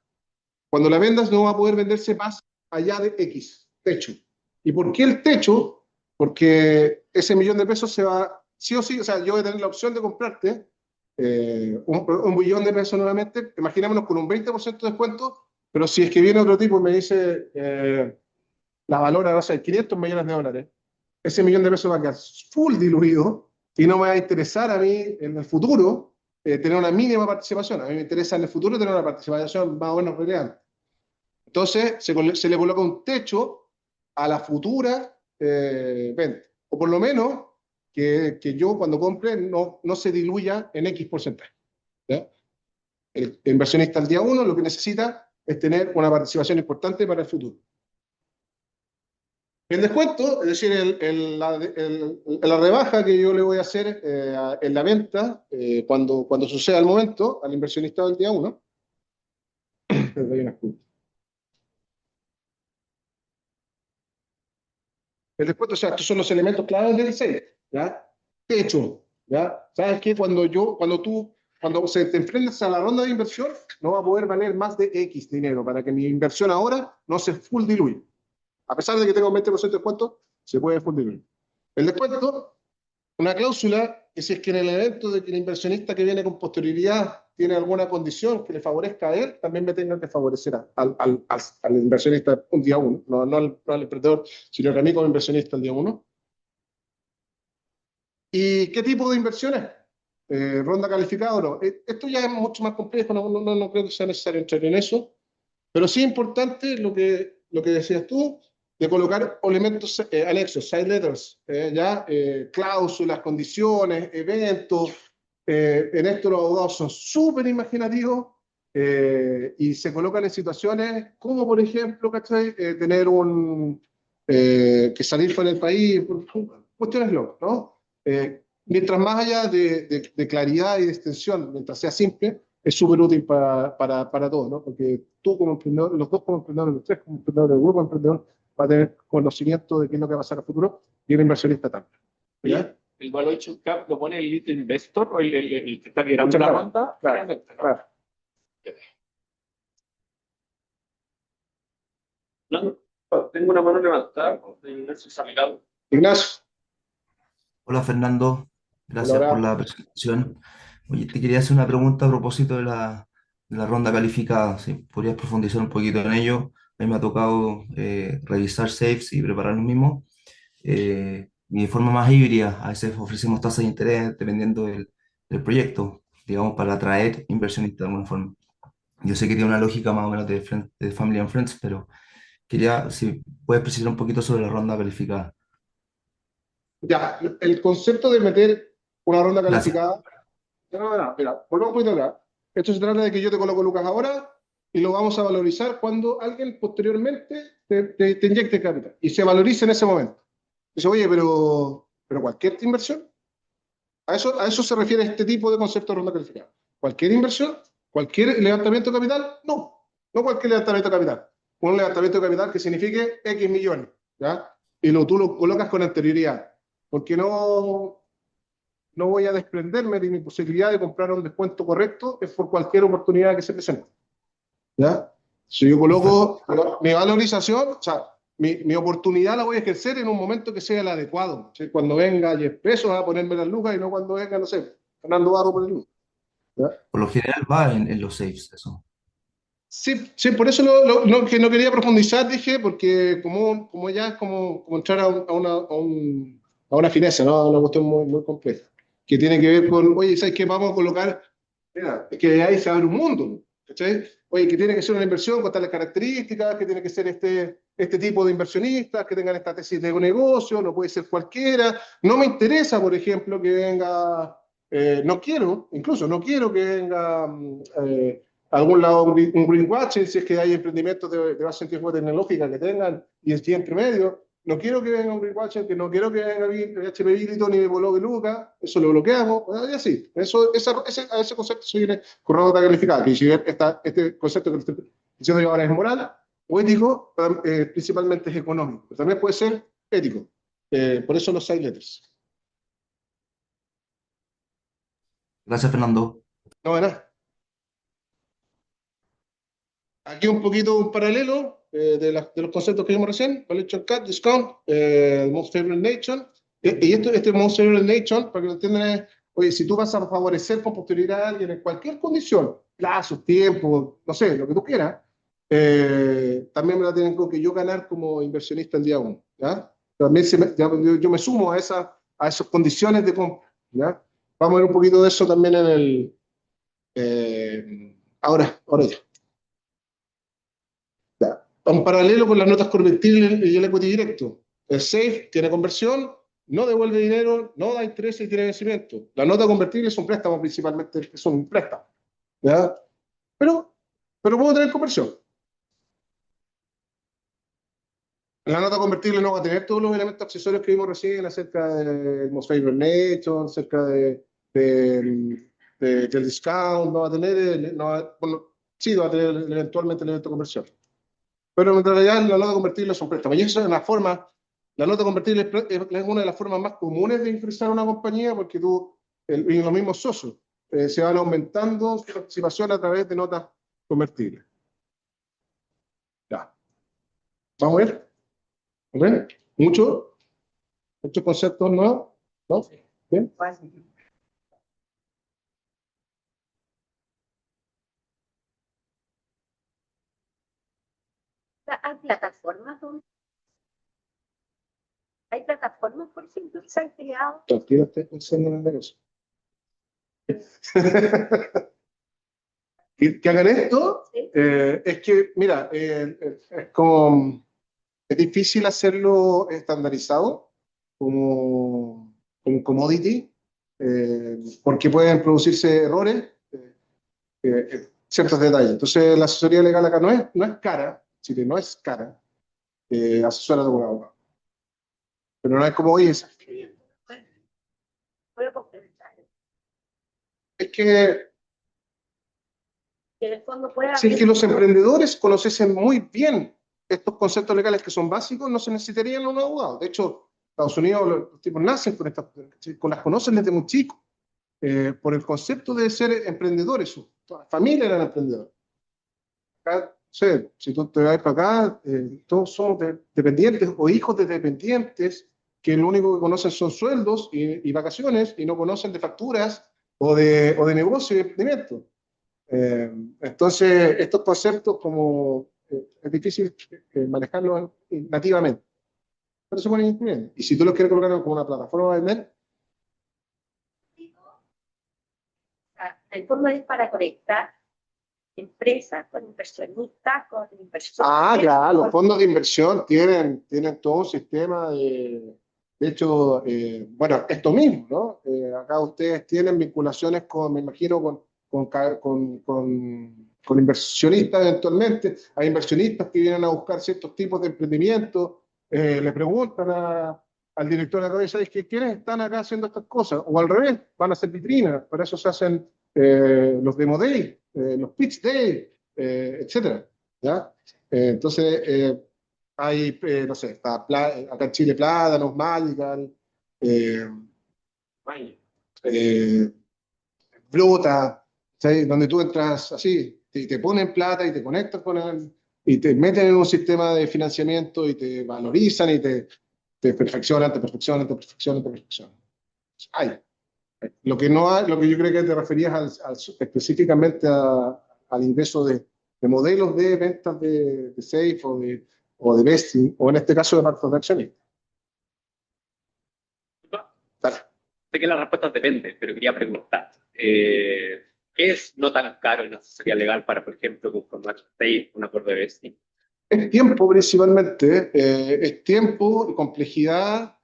cuando la vendas, no va a poder venderse más allá de X, techo? ¿Y por qué el techo? Porque ese $1.000.000 se va, sí o sí, o sea, yo voy a tener la opción de comprarte un $1.000.000 nuevamente, imaginémonos con un 20% de descuento, pero si es que viene otro tipo y me dice, la valora, va a ser $500 millones, ese $1.000.000 va a quedar full diluido y no me va a interesar a mí en el futuro tener una mínima participación. A mí me interesa en el futuro tener una participación más o menos relevante. Entonces, se le coloca un techo a la futura venta. O por lo menos que yo cuando compre no se diluya en X porcentaje. ¿Ya? El inversionista al día 1 lo que necesita es tener una participación importante para el futuro. El descuento, es decir, la rebaja que yo le voy a hacer en la venta cuando suceda el momento al inversionista del día 1. El descuento, o sea, estos son los elementos claves del sale, ¿ya? Techo, ¿ya? ¿Sabes qué? Cuando se te enfrentas a la ronda de inversión, no va a poder valer más de X dinero para que mi inversión ahora no se full diluya. A pesar de que tenga un 20% de descuento, se puede full diluir. El descuento, una cláusula que si es que en el evento de que el inversionista que viene con posterioridad tiene alguna condición que le favorezca a él, también me tenga que favorecer al inversionista un día 1, no al emprendedor, sino que a mí como inversionista el día 1. ¿Y qué tipo de inversiones? ¿Ronda calificada o no? Esto ya es mucho más complejo, no creo que sea necesario entrar en eso, pero sí es importante lo que decías tú, de colocar elementos anexos, side letters, cláusulas, condiciones, eventos. En esto los abogados son súper imaginativos y se colocan en situaciones como, por ejemplo, ¿cachai? Tener que salir fuera del país, cuestiones locas, ¿no? Mientras más allá de claridad y de extensión, mientras sea simple, es súper útil para todos, ¿no? Porque tú como emprendedor, los dos como emprendedores, los tres como emprendedores, el grupo emprendedor va a tener conocimiento de qué es lo que va a pasar a futuro y el inversionista también. ¿Ya? ¿El valuation cap lo pone el lead investor o el que está liderando la ronda? Claro. No, tengo una mano levantada de Ignacio Salgado. Ignacio. Hola Fernando, gracias Hola. por la presentación. Oye, te quería hacer una pregunta a propósito de la ronda calificada. ¿Sí? ¿Podrías profundizar un poquito en ello? A mí me ha tocado revisar safes y preparar los mismos. Y de forma más híbrida, a veces ofrecemos tasas de interés dependiendo del proyecto, digamos, para atraer inversionistas de alguna forma. Yo sé que tiene una lógica más o menos de Family and Friends, pero quería, si puedes precisar un poquito sobre la ronda calificada. Ya, el concepto de meter una ronda Gracias. calificada. No, mira, volvamos un poquito acá. Esto se trata de que yo te coloco Lucas ahora y lo vamos a valorizar cuando alguien posteriormente te inyecte capital y se valorice en ese momento. Dice, oye, pero cualquier inversión. A eso se refiere este tipo de concepto de ronda calificada. ¿Cualquier inversión? ¿Cualquier levantamiento de capital? No cualquier levantamiento de capital. Un levantamiento de capital que signifique X millones, ¿ya? Y tú lo colocas con anterioridad, porque no voy a desprenderme de mi posibilidad de comprar un descuento correcto, es por cualquier oportunidad que se presente, ¿ya? Si yo coloco mi valorización, o sea, mi oportunidad la voy a ejercer en un momento que sea el adecuado. ¿Sí? Cuando venga 10 pesos a ponerme las lucas y no cuando venga, no sé, Fernando Barro por el lucas. ¿Ya? Por lo general va en los safes, eso. Sí, por eso que no quería profundizar, dije, porque como ya es como entrar a una fineza, ¿no? A una cuestión muy, muy compleja, que tiene que ver con, oye, ¿sabes qué? Vamos a colocar, mira, es que ahí se abre un mundo. ¿cachai? Oye, que tiene que ser una inversión con tales características, que tiene que ser este tipo de inversionistas, que tengan esta tesis de un negocio, no puede ser cualquiera. No me interesa, por ejemplo, que venga, no quiero, incluso no quiero que venga a algún lado un greenwashing, si es que hay emprendimientos de base científico tecnológica que tengan y entre medio. No quiero que venga un greenwashing, que no quiero que venga HP Billiton ni Bologue Luca, eso lo bloqueamos, y así. A ese concepto se viene con una nota calificada, que si bien este concepto que estoy diciendo yo ahora es moral o ético, principalmente es económico, pero también puede ser ético. Por eso los 6 letters. Gracias, Fernando. No, de nada. Aquí un poquito un paralelo de los conceptos que vimos recién: Valuation Cut, Discount, Most Favored Nation. Y este Most Favored Nation, para que lo entiendan, es, oye, si tú vas a favorecer con posterioridad a alguien en cualquier condición, plazos, tiempo, no sé, lo que tú quieras, también me la tienen con que yo ganar como inversionista el día 1, ¿ya? También yo me sumo a esas condiciones de compra, ¿ya? Vamos a ver un poquito de eso también en el... ahora ya. Un paralelo con las notas convertibles y el equity directo. El SAFE tiene conversión, no devuelve dinero, no da interés y tiene vencimiento. La nota convertible es un préstamo principalmente, es un préstamo, ¿ya? Pero puedo tener conversión. La nota convertible no va a tener todos los elementos accesorios que vimos recién acerca del Most Favored Nation, acerca del discount, no va a tener, bueno, sí va a tener eventualmente el elemento de conversión. Pero en realidad la nota convertible es un préstamo. Y eso es una forma, la nota convertible es una de las formas más comunes de ingresar a una compañía, porque y los mismos socios se van aumentando su participación a través de notas convertibles. Ya. Vamos a ver. ¿Ven? Muchos conceptos nuevos, ¿no? Bien. Hay plataformas, por ejemplo, que se han creado. Tranquilo, estoy pensando en el negocio. Y que hagan esto, ¿Sí? es que, mira, es difícil hacerlo estandarizado como un commodity, porque pueden producirse errores, ciertos detalles. Entonces, la asesoría legal acá no es cara, Chile no es cara, asesora de un abogado. Pero no es como, oye, Puedo complementar. es que Que en el fondo pueda si es que los emprendedores conociesen muy bien estos conceptos legales que son básicos, no se necesitarían un abogado. De hecho, Estados Unidos, los tipos nacen las conocen desde muy chicos, por el concepto de ser emprendedores. Toda la familia eran emprendedores. Acá, si tú te vas para acá, todos somos dependientes o hijos de dependientes que lo único que conocen son sueldos y vacaciones, y no conocen de facturas o de negocio y emprendimiento. Entonces, estos conceptos es difícil manejarlos nativamente, pero se ponen incluidos. Y si tú los quieres colocar como una plataforma de vender, el fondo es para conectar empresas con inversionistas, con inversores. claro, los fondos de inversión tienen todo un sistema de hecho, bueno, esto mismo, ¿no? Acá ustedes tienen vinculaciones me imagino, con inversionistas eventualmente. Hay inversionistas que vienen a buscar ciertos tipos de emprendimientos, le preguntan al director de la cabeza, ¿quiénes están acá haciendo estas cosas? O al revés, van a hacer vitrinas, para eso se hacen los demo day, los pitch day, etcétera, ¿ya? Entonces, hay, no sé, está acá en Chile Plátanos, Magical, Brota, ¿sí? Donde tú entras así, te ponen plata y te conectas y te meten en un sistema de financiamiento y te valorizan y te perfeccionan, te perfeccionan, te perfeccionan, te perfeccionan. Hay. Lo que yo creo que te referías específicamente al ingreso de modelos de ventas de safe o de vesting, o en este caso de pactos de accionistas. Dale. Sé que las respuestas dependen, pero quería preguntar. es no tan caro y no sería legal para, por ejemplo, conformar un acuerdo de vesting? Es tiempo principalmente, es tiempo y complejidad,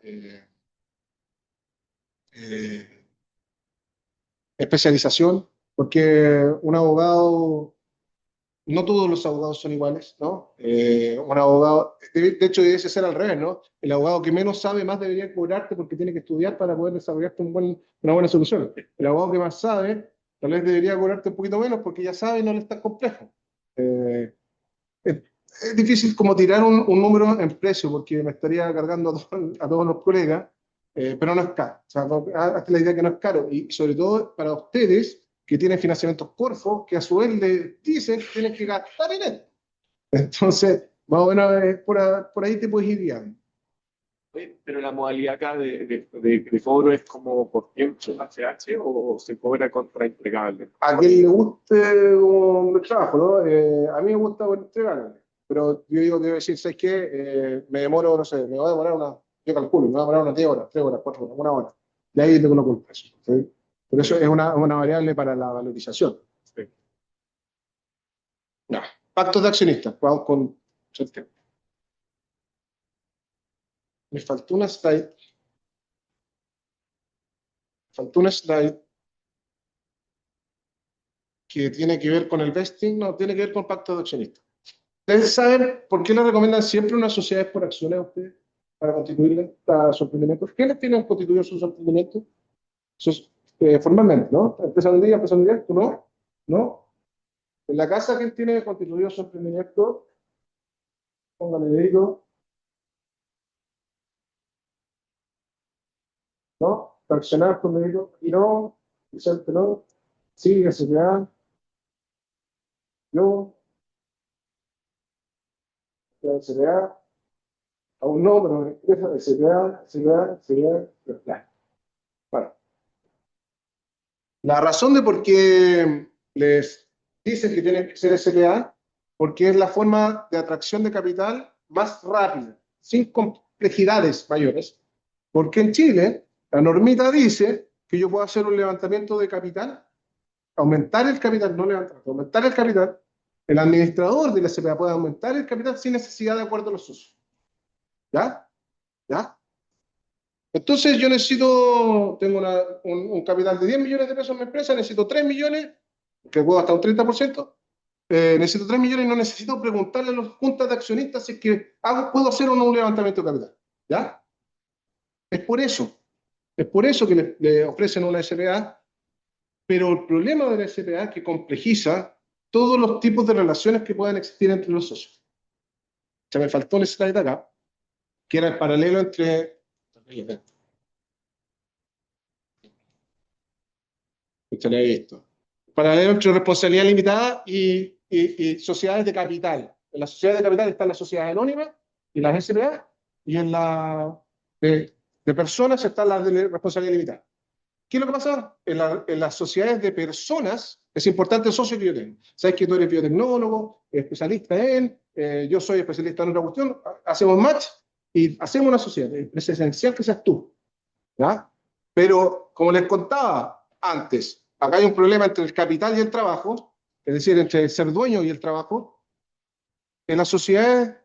especialización, porque un abogado, no todos los abogados son iguales, ¿no? Un abogado, de hecho, debe ser al revés, ¿no? El abogado que menos sabe más debería cobrarte porque tiene que estudiar para poder desarrollarte una buena solución. El abogado que más sabe, tal vez debería cobrarte un poquito menos porque ya sabe y no le es tan complejo. Es, es difícil como tirar un número en precio porque me estaría cargando a todos los colegas, pero no es caro. O sea, hasta la idea que no es caro. Y sobre todo para ustedes que tienen financiamientos Corfo, que a su vez le dicen que tienen que gastar en esto. Entonces, más o menos por ahí te puedes ir guiando. Oye, pero la modalidad acá de cobro es como por tiempo, ACH, o se cobra contra entregable. A quien le guste un trabajo, ¿no? A mí me gusta por entregarle. Pero yo digo, debo decir, ¿sabes qué? Me demoro, no sé, me va a demorar yo calculo, me va a demorar unas 10 horas, 3 horas, 4 horas, 1 hora. De ahí te coloco el precio. ¿Sí? Por eso es una variable para la valorización. Sí. No. Pactos de accionistas. Vamos con el tema. Me faltó una slide. Que tiene que ver con el vesting, no, tiene que ver con pactos de accionistas. ¿Ustedes saben por qué le recomiendan siempre unas sociedades por acciones a ustedes para constituir su emprendimiento? ¿Quiénes tienen constituido sus emprendimientos? Formalmente, ¿no? ¿Empresa un día, empresa un día? ¿Tú no? ¿No? En la casa, ¿quién tiene constituido su emprendimiento? Póngale dedito. ¿No? Fraccionar con dedito. Y no. Vicente, no. Sí, SPA. Yo. SPA. Aún no, pero empieza SPA. Bueno. La razón de por qué les dicen que tienen que ser SPA, porque es la forma de atracción de capital más rápida, sin complejidades mayores. Porque en Chile, la normita dice que yo puedo hacer un levantamiento de capital, aumentar el capital, no levantar, aumentar el capital. El administrador de la SPA puede aumentar el capital sin necesidad de acuerdo a los socios. ¿Ya? ¿Ya? Entonces yo tengo un capital de 10 millones de pesos en mi empresa, necesito 3 millones, que puedo hasta un 30%, necesito 3 millones y no necesito preguntarle a las juntas de accionistas si es que puedo hacer o no un levantamiento de capital. ¿Ya? Es por eso que le ofrecen una SPA, pero el problema de la SPA es que complejiza todos los tipos de relaciones que puedan existir entre los socios. Se me faltó el slide acá, que era el paralelo entre... Paralelo entre responsabilidad limitada y sociedades de capital. En las sociedades de capital están las sociedades anónimas y las SPA, y en la de personas están las de responsabilidad limitada. ¿Qué es lo que pasa? En las sociedades de personas es importante el socio que yo tengo. Sabes que tú eres biotecnólogo, especialista yo soy especialista en otra cuestión, hacemos match y hacemos una sociedad. Es esencial que seas tú. ¿Ya? Pero, como les contaba antes, acá hay un problema entre el capital y el trabajo, es decir, entre el ser dueño y el trabajo. En las sociedades,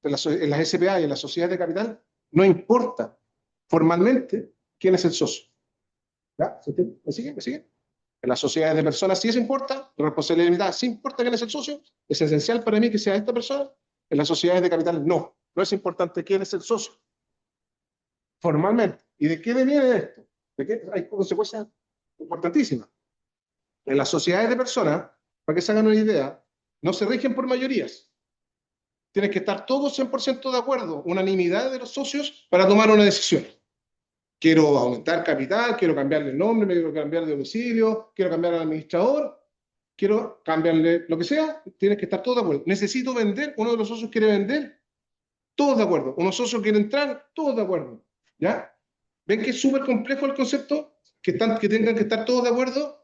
en las SPA y en las sociedades de capital, no importa formalmente quién es el socio. ¿Ya? ¿Me siguen? ¿Me siguen? En las sociedades de personas sí importa, la responsabilidad limitada sí importa quién es el socio, es esencial para mí que sea esta persona. En las sociedades de capital no es importante quién es el socio. Formalmente. ¿Y de qué viene esto? ¿De qué? Hay consecuencias importantísimas. En las sociedades de personas, para que se hagan una idea, no se rigen por mayorías. Tienen que estar todos 100% de acuerdo, unanimidad de los socios para tomar una decisión. Quiero aumentar capital, quiero cambiarle el nombre, quiero cambiar de domicilio, quiero cambiar al administrador, quiero cambiarle lo que sea, tienen que estar todos de acuerdo. Necesito vender, uno de los socios quiere vender, todos de acuerdo. Unos socios quieren entrar, todos de acuerdo. ¿Ya? ¿Ven que es súper complejo el concepto? Que tengan que estar todos de acuerdo.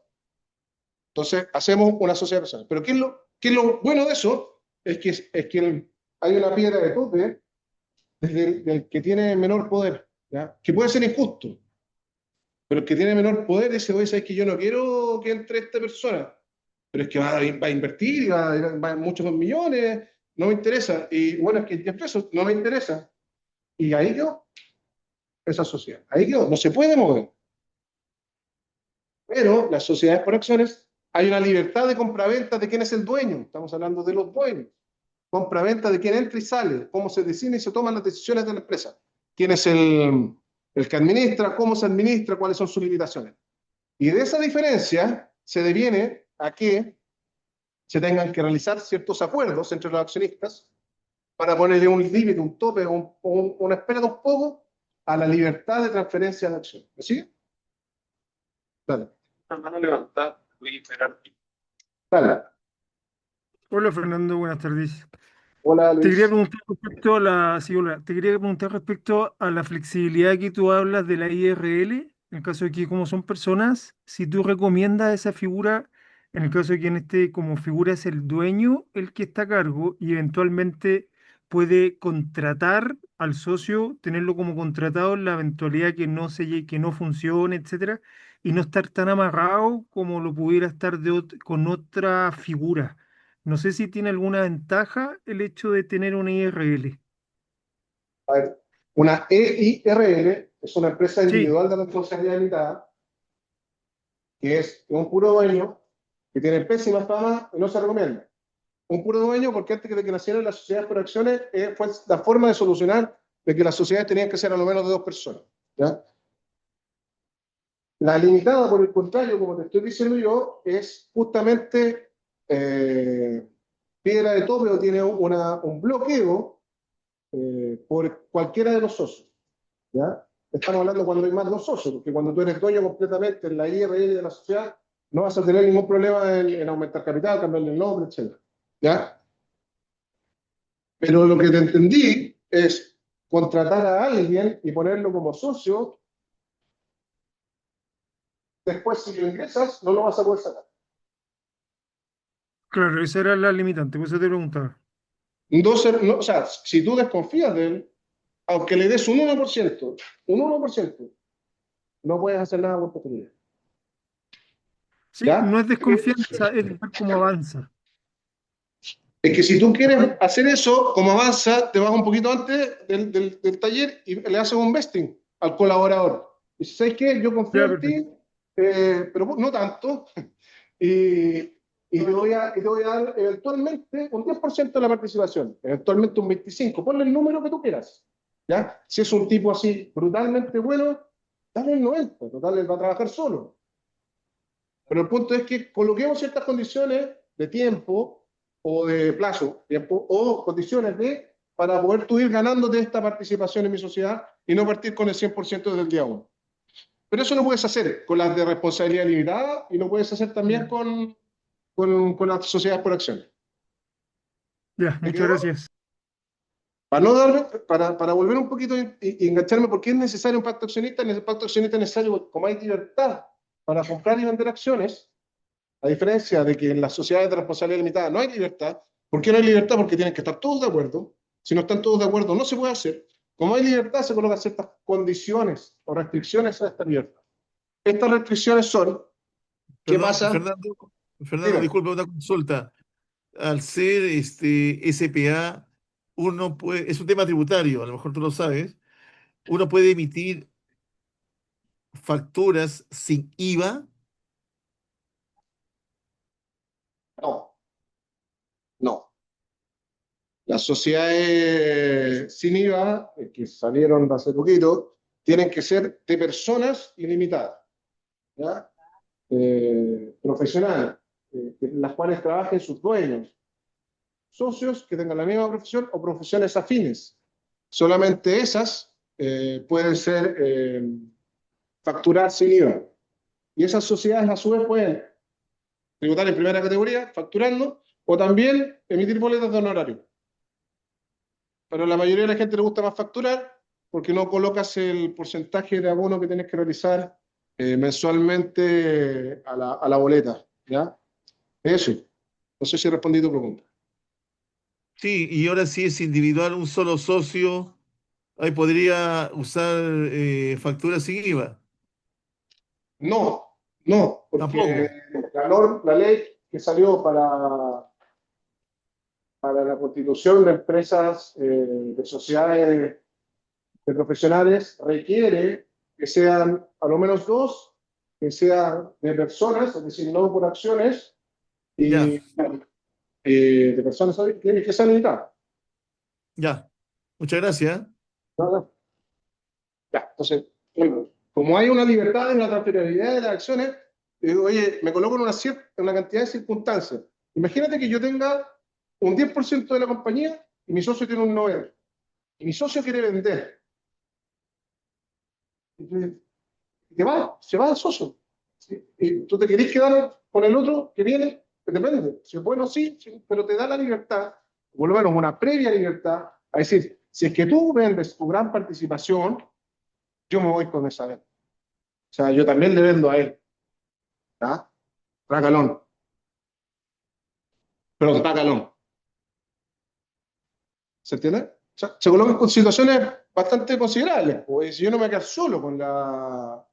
Entonces, hacemos una sociedad de personas. Pero ¿qué es lo bueno de eso? Es que hay una piedra de tope desde el que tiene menor poder, ¿ya? Que puede ser injusto. Pero el que tiene menor poder dice, oye, ¿sabes que yo no quiero que entre esta persona? Pero es que va a invertir, va a muchos millones, no me interesa. Y bueno, es que 10 pesos no me interesa. Y ahí quedó esa sociedad. Ahí quedó, no se puede mover. Pero las sociedades por acciones, hay una libertad de compraventa de quién es el dueño. Estamos hablando de los dueños. Compraventa de quién entra y sale, cómo se decide y se toman las decisiones de la empresa. Quién es el que administra, cómo se administra, cuáles son sus limitaciones. Y de esa diferencia se deviene a que se tengan que realizar ciertos acuerdos entre los accionistas para ponerle un límite, un tope, una espera de un poco a la libertad de transferencia de acciones. ¿Me sigue? Dale, La mano levantada, voy a esperar. dale. Hola Fernando, buenas tardes. Hola Te quería Luis. preguntar respecto a sí, hola. Te quería preguntar respecto a la flexibilidad que tú hablas de la IRL, en el caso de que como son personas, si tú recomiendas esa figura, en el caso de que en este como figura es el dueño el que está a cargo y eventualmente puede contratar al socio, tenerlo como contratado en la eventualidad que que no funcione, etcétera, y no estar tan amarrado como lo pudiera estar con otra figura. No sé si tiene alguna ventaja el hecho de tener una IRL. A ver, una EIRL es una empresa Sí, individual de responsabilidad limitada, que es un puro dueño, que tiene pésima fama y no se recomienda. Un puro dueño, porque antes de que nacieran las sociedades por acciones, fue la forma de solucionar de que las sociedades tenían que ser a lo menos de dos personas. ¿Ya? La limitada, por el contrario, como te estoy diciendo yo, es justamente piedra de tope o tiene un bloqueo por cualquiera de los socios. ¿Ya? Estamos hablando cuando hay más de dos socios, porque cuando tú eres dueño completamente en la IRL de la sociedad, no vas a tener ningún problema en aumentar capital, cambiarle el nombre, etc. ¿Ya? Pero lo que te entendí es contratar a alguien y ponerlo como socio, después si lo ingresas, no lo vas a poder sacar. claro, esa era la limitante, por eso te preguntaba. Entonces, no, o sea, si tú desconfías de él, aunque le des un 1%, no puedes hacer nada por oportunidad. Sí, no ¿Ya? es desconfianza, es ver cómo avanza. Es que si tú quieres hacer eso, como avanza, te vas un poquito antes del taller y le haces un vesting al colaborador. Y si sabes qué, yo confío Ya, en perfecto. ti, pero no tanto, y, y te voy a dar eventualmente un 10% de la participación, eventualmente un 25%. Ponle el número que tú quieras. ¿Ya? Si es un tipo así brutalmente bueno, dale el 90%, total, él va a trabajar solo. Pero el punto es que coloquemos ciertas condiciones de tiempo o de plazo, tiempo, o condiciones para poder tú ir ganándote esta participación en mi sociedad y no partir con el 100% desde el día uno. Pero eso lo puedes hacer con las de responsabilidad limitada y lo puedes hacer también con las sociedades por acciones. Ya, ¿Te muchas quedó? gracias. Para, no darme, para volver un poquito y engancharme, ¿por qué es necesario un pacto accionista? En el pacto accionista es necesario, como hay libertad para comprar y vender acciones, a diferencia de que en las sociedades de responsabilidad limitada no hay libertad. ¿Por qué no hay libertad? Porque tienen que estar todos de acuerdo. Si no están todos de acuerdo, no se puede hacer. Como hay libertad, se colocan ciertas condiciones o restricciones a esta libertad. Estas restricciones son, ¿qué Perdón, pasa? Fernando, Dime. disculpa una consulta. Al ser SPA, uno puede, es un tema tributario, a lo mejor tú lo sabes, uno puede emitir facturas sin IVA. No, no. Las sociedades sin IVA, que salieron hace poquito, tienen que ser de personas ilimitadas, ¿ya? Profesionales, las cuales trabajen sus dueños, socios que tengan la misma profesión o profesiones afines. Solamente esas pueden ser facturar sin IVA. Y esas sociedades a su vez pueden tributar en primera categoría, facturando, o también emitir boletas de honorario. Pero a la mayoría de la gente le gusta más facturar porque no colocas el porcentaje de abono que tienes que realizar mensualmente a la boleta. ¿Ya? Eso. No sé si he respondido tu pregunta. Sí, y ahora sí es individual, un solo socio, ahí podría usar facturas sin IVA. No, no, porque Tampoco. la ley que salió para la constitución de empresas, de sociedades de profesionales, requiere que sean a lo menos dos, que sean de personas, es decir, no por acciones, Ya, y de personas que sean limitadas. ya. Muchas gracias. ¿No? No. Ya, entonces, bueno, como hay una libertad en la transferibilidad de las acciones, digo, oye, me coloco en una cantidad de circunstancias. Imagínate que yo tenga un 10% de la compañía y mi socio tiene un 90%. Y mi socio quiere vender. Y se va el socio. ¿Sí? Y tú te querés quedar con el otro que viene, depende. Si es bueno, sí, pero te da la libertad, por lo menos una previa libertad, a decir, si es que tú vendes tu gran participación, yo me voy con esa venta. O sea, yo también le vendo a él. ¿Ah? Tracalón. Pero tracalón. ¿Se entiende? O sea, se colocan con situaciones bastante considerables. Pues si yo no me quedo solo con la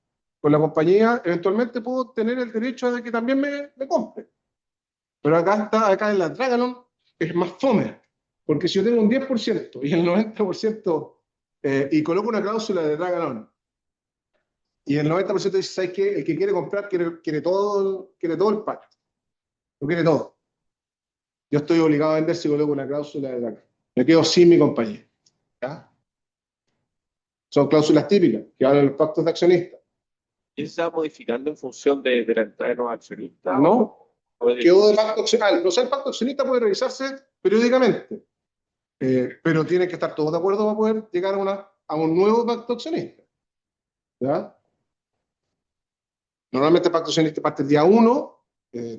compañía, eventualmente puedo tener el derecho de que también me compre. Pero acá en la Dragalon es más fome. Porque si yo tengo un 10% y el 90% y coloco una cláusula de Dragalon y el 90% dice, ¿sabes qué? El que quiere comprar quiere todo el pack. Lo quiere todo. Yo estoy obligado a vender si coloco una cláusula de Dragalon. Me quedo sin mi compañía. ¿Ya? Son cláusulas típicas que hablan de los pactos de accionistas. ¿Y se va modificando en función de la entrada de nuevos accionistas? ¿No? ¿O de- Quedó de pacto accional. No sé, el pacto accionista puede revisarse periódicamente, pero tienen que estar todos de acuerdo para poder llegar a un nuevo pacto accionista. ¿Ya? Normalmente el pacto accionista parte el día 1,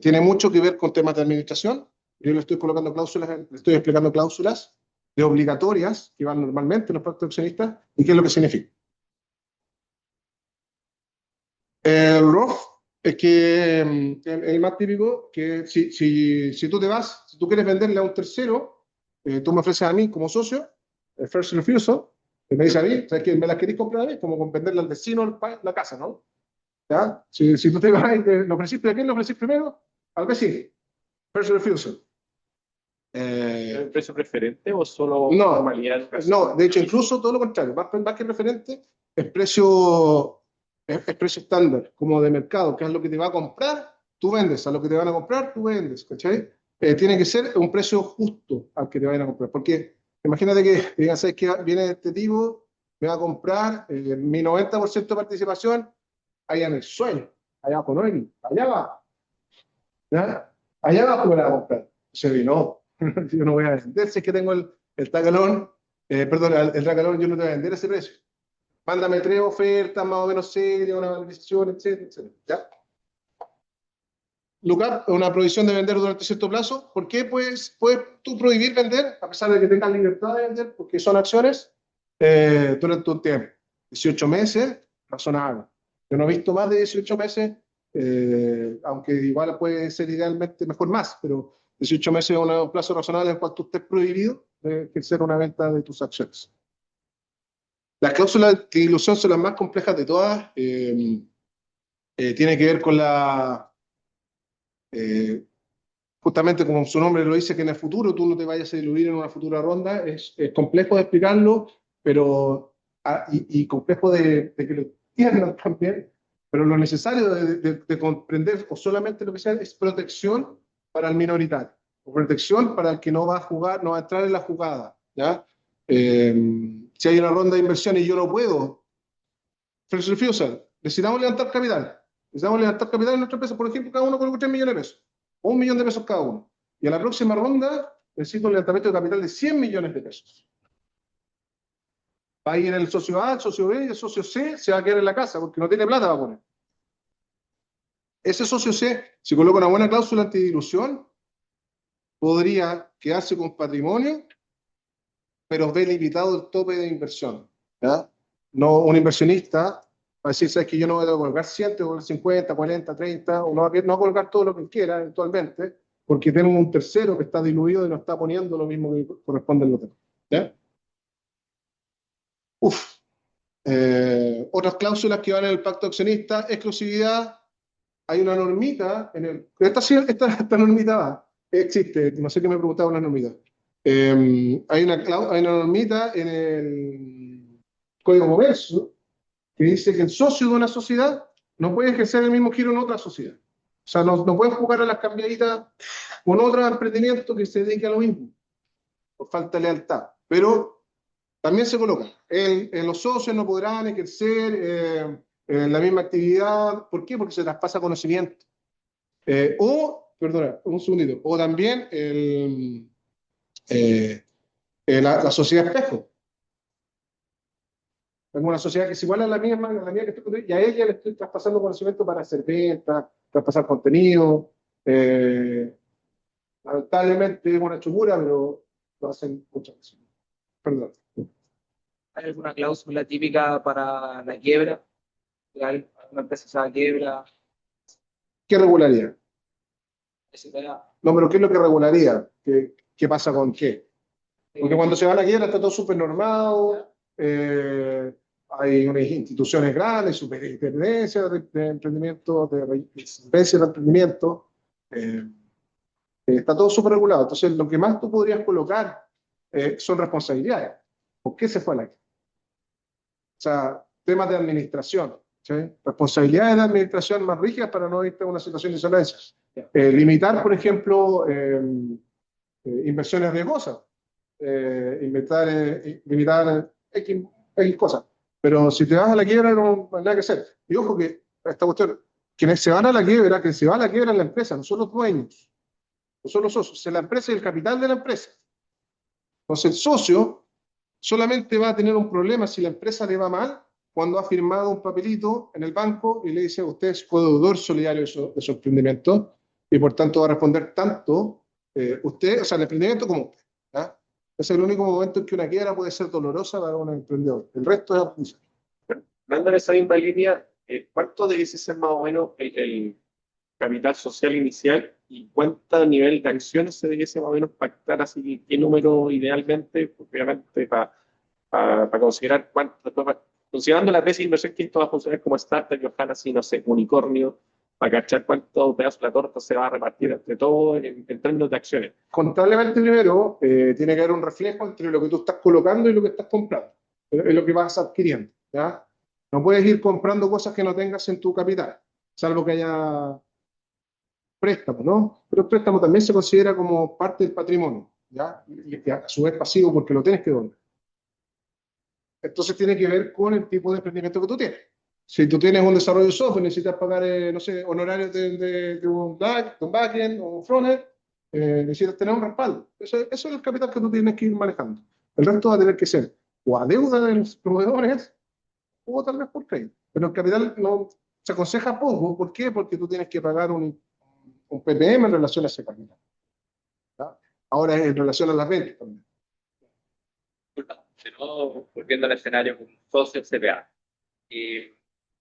tiene mucho que ver con temas de administración. Yo le estoy colocando cláusulas, le estoy explicando cláusulas de obligatorias que van normalmente en los pactos accionistas y qué es lo que significa. El ROF es que el más típico, que si tú te vas, si tú quieres venderle a un tercero, tú me ofreces a mí como socio, el first refusal, y me dice a mí, ¿sabes qué? ¿Me las querés comprar a mí? Como con venderle al vecino la casa, ¿no? ¿Ya? Si tú te vas y lo ofreciste, ¿a quién lo ofreciste primero? Al vecino. First refusal. ¿El precio preferente o solo No, normalidad? no, de hecho, incluso todo lo contrario, más que referente, es precio estándar, como de mercado, que es lo que te va a comprar, tú vendes, a lo que te van a comprar, tú vendes, ¿cachai? Tiene que ser un precio justo al que te vayan a comprar, porque imagínate que digan, ¿sabes qué? Viene este tipo, me va a comprar mi 90% de participación, allá en el sueño, allá con él, allá va, ¿ya? Allá va me la va a comprar. Se no, yo no voy a vender, si es que tengo el tagalón, perdón, el tagalón yo no te voy a vender a ese precio. Mándame 3 ofertas más o menos serias, una validación, etcétera, etcétera. ¿Ya? Lookup es una prohibición de vender durante cierto plazo. ¿Por qué puedes tú prohibir vender, a pesar de que tengas libertad de vender, porque son acciones, durante un tiempo? 18 meses, razonable. Yo no he visto más de 18 meses, aunque igual puede ser idealmente mejor más, pero 18 meses es un plazo razonable en el cual tú estés prohibido de ejercer una venta de tus acciones. Las cláusulas de ilusión son las más complejas de todas. Tiene que ver con eh, justamente como su nombre lo dice, que en el futuro tú no te vayas a diluir en una futura ronda. Es complejo de explicarlo, pero y complejo de que lo entiendan también, pero lo necesario de comprender o solamente lo que sea es protección para el minoritario, o protección para el que no va a jugar, no va a entrar en la jugada, ¿ya? Si hay una ronda de inversión y yo no puedo, first refusal, necesitamos levantar capital. Necesitamos levantar capital en nuestra empresa, por ejemplo, cada uno con 3 millones de pesos, o 1 millón de pesos cada uno. Y a la próxima ronda necesito un levantamiento de capital de 100 millones de pesos. Va a ir el socio A, el socio B y el socio C se va a quedar en la casa porque no tiene plata para poner. Ese socio C, si coloca una buena cláusula antidilución, podría quedarse con patrimonio, pero ve limitado el tope de inversión. ¿Ya? No un inversionista va a decir, sabes que yo no voy a colocar 100, tengo que colocar 50, 40, 30, o no va a colocar todo lo que quiera eventualmente, porque tenemos un tercero que está diluido y no está poniendo lo mismo que corresponde al otro. ¿Ya? Uf. Otras cláusulas que van en el pacto accionista, exclusividad, hay una normita en el... Esta normita va, existe, no sé qué me preguntaba la normita. Hay una normita en el Código Comercio que dice que el socio de una sociedad no puede ejercer el mismo giro en otra sociedad. O sea, no pueden jugar a las cambiaditas con otro emprendimiento que se dedique a lo mismo, por falta de lealtad. Pero también se coloca, los socios no podrán ejercer la misma actividad. ¿Por qué? Porque se traspasa conocimiento. Perdona, un segundito, o también la sociedad espejo. Tengo una sociedad que es igual a la mía que estoy construyendo, y a ella le estoy traspasando conocimiento para hacer ventas, traspasar contenido. Lamentablemente es una chumura, pero lo hacen muchas veces. Perdón. ¿Hay alguna cláusula típica para la quiebra? ¿Una empresa se va a quiebra? ¿Qué regularía? SPA. No, pero ¿qué es lo que regularía? ¿Qué pasa con qué? Porque cuando se va a la quiebra está todo súper normado, hay unas instituciones grandes, superintendencia de emprendimiento, de emprendimiento, está todo súper regulado. Entonces, lo que más tú podrías colocar son responsabilidades. ¿Por qué se fue a la quiebra? O sea, temas de administración, ¿sí? Responsabilidades de administración más rígidas para no irte a una situación de insolvencia. Limitar, por ejemplo, inversiones riesgosas. Limitar X cosas. Pero si te vas a la quiebra no hay nada que hacer. Y ojo que esta cuestión, quienes se van a la quiebra, que se va a la quiebra en la empresa, no son los dueños, no son los socios, es la empresa y el capital de la empresa. Entonces el socio solamente va a tener un problema si la empresa le va mal cuando ha firmado un papelito en el banco y le dice: usted es codeudor solidario de su emprendimiento y por tanto va a responder tanto usted, o sea, el emprendimiento como usted. ¿Ya? Ese es el único momento en que una quiebra puede ser dolorosa para un emprendedor. El resto es abusar. Dando en esa misma línea, ¿cuánto debiese ser más o menos el capital social inicial y cuánto nivel de acciones se debiese más o menos pactar? Así, ¿qué número idealmente? Obviamente, para considerar cuánto, considerando la tesis de inversión que esto va a funcionar como startup y ojalá así, no sé, unicornio, para cachar cuánto pedazo de la torta se va a repartir entre todos en términos de acciones. Contablemente, primero, tiene que haber un reflejo entre lo que tú estás colocando y lo que estás comprando. Es lo que vas adquiriendo. ¿Ya? No puedes ir comprando cosas que no tengas en tu capital, salvo que haya préstamo, ¿no? Pero el préstamo también se considera como parte del patrimonio, ¿ya? Y a su vez pasivo porque lo tienes que donar. Entonces tiene que ver con el tipo de emprendimiento que tú tienes. Si tú tienes un desarrollo de software, necesitas pagar, no sé, honorarios de un backend o un frontend, necesitas tener un respaldo. Eso es el capital que tú tienes que ir manejando. El resto va a tener que ser o a deuda de los proveedores o tal vez por crédito. Pero el capital no se aconseja poco. ¿Por qué? Porque tú tienes que pagar un PPM en relación a ese capital. ¿Ya? Ahora es en relación a las ventas también. Pero volviendo al escenario con un socio CPA,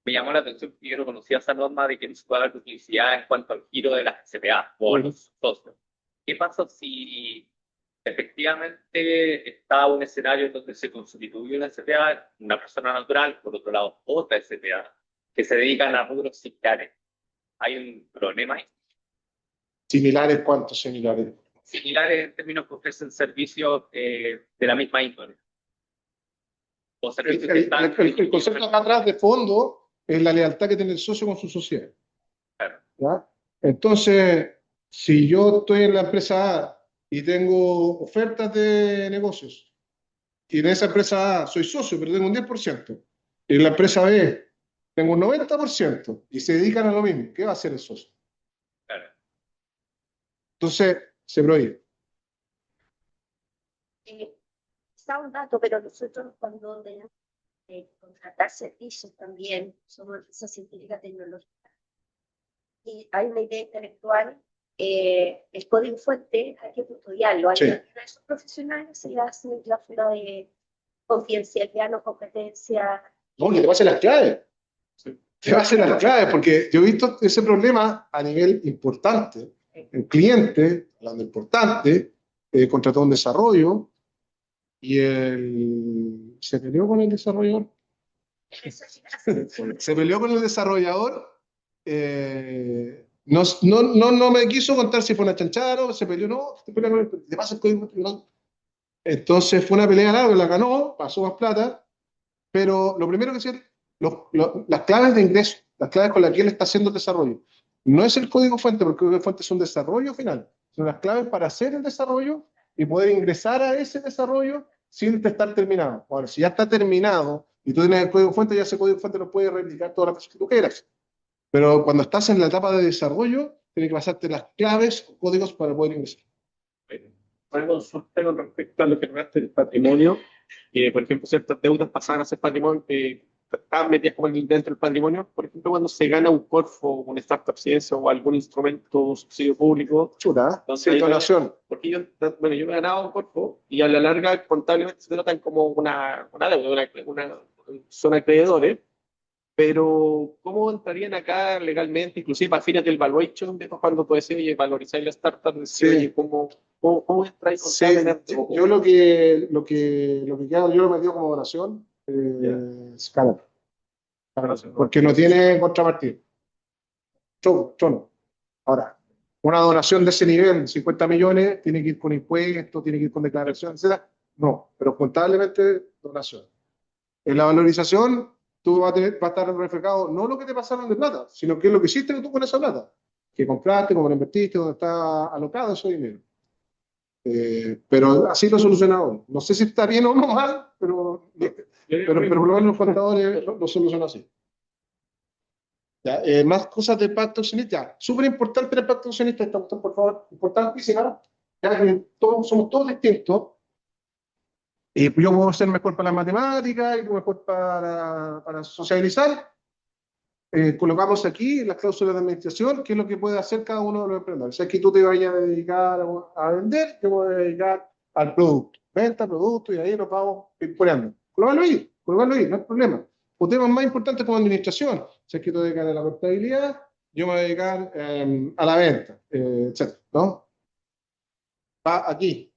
me llamó la atención que yo no conocía esa norma de que no se puede dar publicidad en cuanto al giro de las CPA o los socios. ¿Qué pasa si efectivamente está un escenario donde se constituye una SPA, una persona natural, por otro lado otra SPA, que se dedican a rubros similares? ¿Hay un problema ahí? ¿Similares cuántos similares? Similares en términos que ofrecen servicios de la misma índole. O servicios que están... El concepto acá atrás de fondo es la lealtad que tiene el socio con su sociedad. Claro. ¿Ya? Entonces, si yo estoy en la empresa A y tengo ofertas de negocios, y en esa empresa A soy socio, pero tengo un 10%, y en la empresa B tengo un 90%, y se dedican a lo mismo, ¿qué va a hacer el socio? Claro. Entonces, se prohíbe. Está un dato, pero nosotros cuando tenemos que contratar servicios también, somos empresas científicas tecnológicas. Y hay una idea intelectual, el código fuente hay que custodiarlo. Hay que tener a esos profesionales, se le hace la cláusula de confidencialidad, no competencia. No, que te pasen las claves. Te pasen las claves, porque yo he visto ese problema a nivel importante. El cliente, hablando importante, contrató un desarrollo y se peleó con el desarrollador Eso sí, así. Se peleó con el desarrollador. No me quiso contar si fue una chanchada o se peleó, no, se peleó con el, te pasa el código. No. Entonces fue una pelea larga, la ganó, pasó más plata, pero lo primero que hacer, las claves de ingreso, las claves con las que él está haciendo el desarrollo, no es el código fuente, porque el código fuente es un desarrollo final, son las claves para hacer el desarrollo y poder ingresar a ese desarrollo sin estar terminado. Bueno, si ya está terminado y tú tienes el código fuente, ya ese código fuente lo puede replicar todas las cosas que tú quieras. Pero cuando estás en la etapa de desarrollo, tienes que pasarte las claves o códigos para poder ingresar. Una consulta con respecto a lo que hablaste del patrimonio. Por ejemplo, ciertas deudas pasaban a ser patrimonio, estaban metidas como dentro del patrimonio. Por ejemplo, cuando se gana un Corfo, un Startup Ciencia o algún instrumento subsidio público. Chuta, Entonces, donación. porque yo me he ganado un Corfo y a la larga contablemente se tratan como una deuda, son acreedores. Pero, ¿cómo entrarían acá legalmente, inclusive para fines del valuation, cuando tú decís, oye, valorizáis la startup, decís, Sí. oye, ¿cómo entráis Sí, contablemente? yo lo que hago, yo lo he metido como donación, es Canadá, porque no tiene contrapartida. Yo no. Ahora, una donación de ese nivel, 50 millones, tiene que ir con impuestos, tiene que ir con declaración, etc. No, pero contablemente donación. En la valorización, tú vas a estar reflejado no lo que te pasaron de plata, sino qué es lo que hiciste tú con esa plata. Que compraste, cómo lo invertiste, dónde está alocado ese dinero. Pero así lo he solucionado. No sé si está bien o no mal, pero por lo menos los contadores lo solucionan así. Ya, más cosas del pacto accionista. Súper importante el pacto accionista, esta cuestión, por favor, importantísima. Ya que somos todos distintos. Yo puedo ser mejor para las matemáticas y mejor para socializar. Colocamos aquí las cláusulas de administración, que es lo que puede hacer cada uno de los emprendedores. Si es que tú te vayas a dedicar a vender, te voy a dedicar al producto. Venta, producto, y ahí nos vamos poniendo. Colocarlo ahí, no hay problema. O temas más importantes como administración. Si es que tú te dedicas a la contabilidad, yo me voy a dedicar a la venta, etc. ¿No? Va aquí.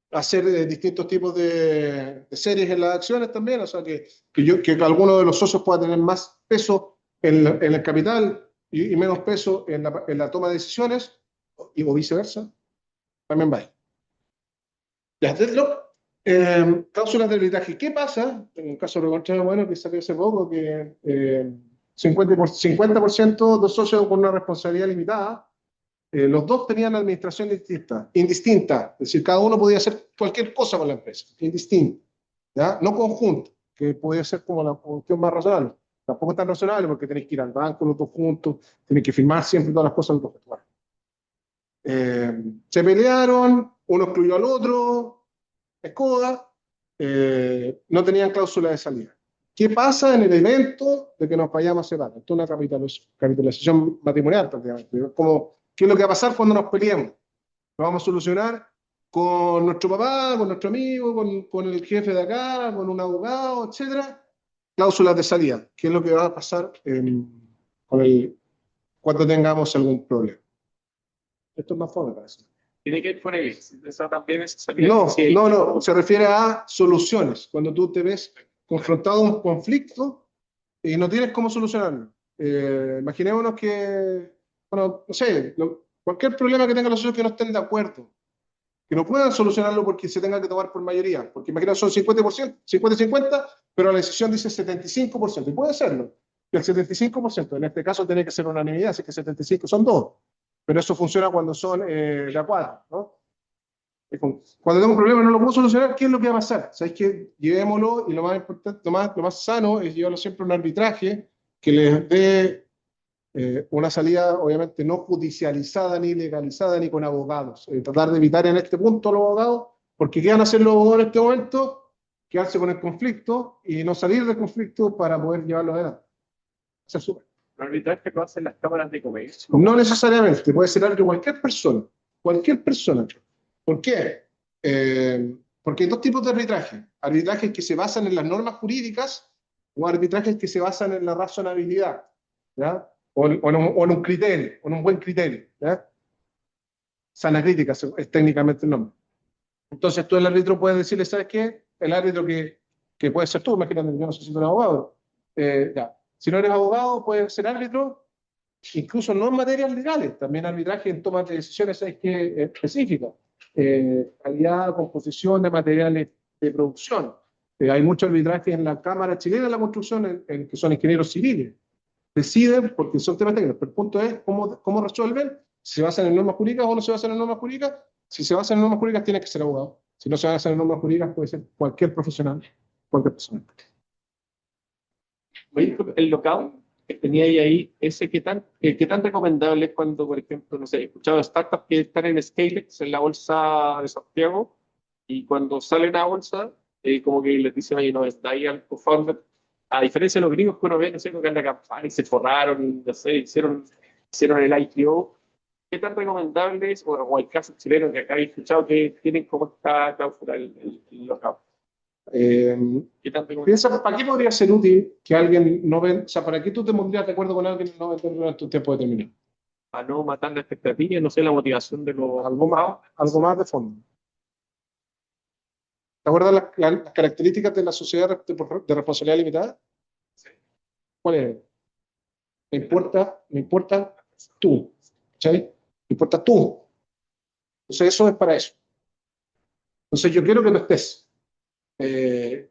Hacer distintos tipos de series en las acciones también, o sea, que alguno de los socios pueda tener más peso en el capital y menos peso en la toma de decisiones, o viceversa, también va ahí. Ya, cláusulas de arbitraje. ¿Qué pasa? En un caso recontra bueno que salió hace poco, que 50% de socios con una responsabilidad limitada, los dos tenían administración indistinta, es decir, cada uno podía hacer cualquier cosa con la empresa, indistinta, ¿ya? No conjunta, que podía ser como la cuestión más razonable. Tampoco es tan razonable porque tenéis que ir al banco los dos juntos, tenéis que firmar siempre todas las cosas los dos. Se pelearon, uno excluyó al otro, escoda, no tenían cláusula de salida. ¿Qué pasa en el evento de que nos vayamos a separar? Esto es una capitalización matrimonial, prácticamente. ¿Qué es lo que va a pasar cuando nos peleemos? Lo vamos a solucionar con nuestro papá, con nuestro amigo, con el jefe de acá, con un abogado, etcétera. Cláusulas de salida. ¿Qué es lo que va a pasar cuando tengamos algún problema? Esto es más fome, parece. Tiene que ir por ahí. Esa también es No, se refiere a soluciones. Cuando tú te ves confrontado a un conflicto y no tienes cómo solucionarlo. Imaginémonos que, bueno, no sé, cualquier problema que tengan los socios que no estén de acuerdo, que no puedan solucionarlo porque se tenga que tomar por mayoría, porque imagínate son 50%, 50-50, pero la decisión dice 75%, y puede serlo. Y el 75%, en este caso tiene que ser unanimidad, así que 75 son dos, pero eso funciona cuando son de a cuatro, ¿no? Cuando tengo un problema y no lo puedo solucionar, ¿qué es lo que va a pasar? ¿Sabes qué? Llevémoslo, y lo más importante, lo más sano es llevarlo siempre a un arbitraje que les dé una salida, obviamente, no judicializada, ni legalizada, ni con abogados. Tratar de evitar en este punto a los abogados, porque ¿qué van a hacer los abogados en este momento? Quedarse con el conflicto y no salir del conflicto para poder llevarlo adelante. Eso es súper. ¿El arbitraje lo hacen las cámaras de comercio? No necesariamente, puede ser algo de cualquier persona. Cualquier persona. ¿Por qué? Porque hay dos tipos de arbitraje. Arbitrajes que se basan en las normas jurídicas o arbitrajes que se basan en la razonabilidad, ¿ya? O en un criterio, o en un buen criterio, ¿ya? Sana crítica es técnicamente el nombre. Entonces tú el árbitro puedes decirle, ¿sabes qué? El árbitro que que puede ser tú, imagínate, yo no sé si tú eres abogado. Ya. Si no eres abogado, puedes ser árbitro, incluso no en materias legales, también arbitraje en tomas de decisiones específicas, calidad, composición de materiales de producción. Hay mucho arbitraje en la Cámara Chilena de la Construcción, en que son ingenieros civiles. Deciden, porque son temas técnicos, pero el punto es cómo resuelven, si se basan en normas jurídicas o no se basan en normas jurídicas. Si se basan en normas jurídicas, tiene que ser abogado. Si no se basan en normas jurídicas, puede ser cualquier profesional, cualquier persona. Oye, el lockout que tenía ahí, ese qué tan recomendable es cuando, por ejemplo, no sé, he escuchado de startups que están en Scalex, en la bolsa de Santiago, y cuando salen a bolsa, como que les dicen ahí, no, está ahí al co-founder. A diferencia de los gringos que uno ve, no sé, que en la campaña y se forraron, no sé, hicieron el IPO. ¿Qué tan recomendable es, o el caso chileno que acá he escuchado que tienen como esta cláusula el lockout? ¿Qué tan recomendable? Piensa, ¿para qué podría ser útil que alguien no venda? O sea, ¿para qué tú te pondrías de acuerdo con alguien no vender durante un tiempo determinado? A no matar la expectativa, no sé, la motivación de los... Algo más de fondo. ¿Te acuerdas las características de la sociedad de responsabilidad limitada? Sí. ¿Cuál es? Me importa tú. ¿Sí? Me importa tú. Entonces eso es para eso. Entonces yo quiero que tú estés.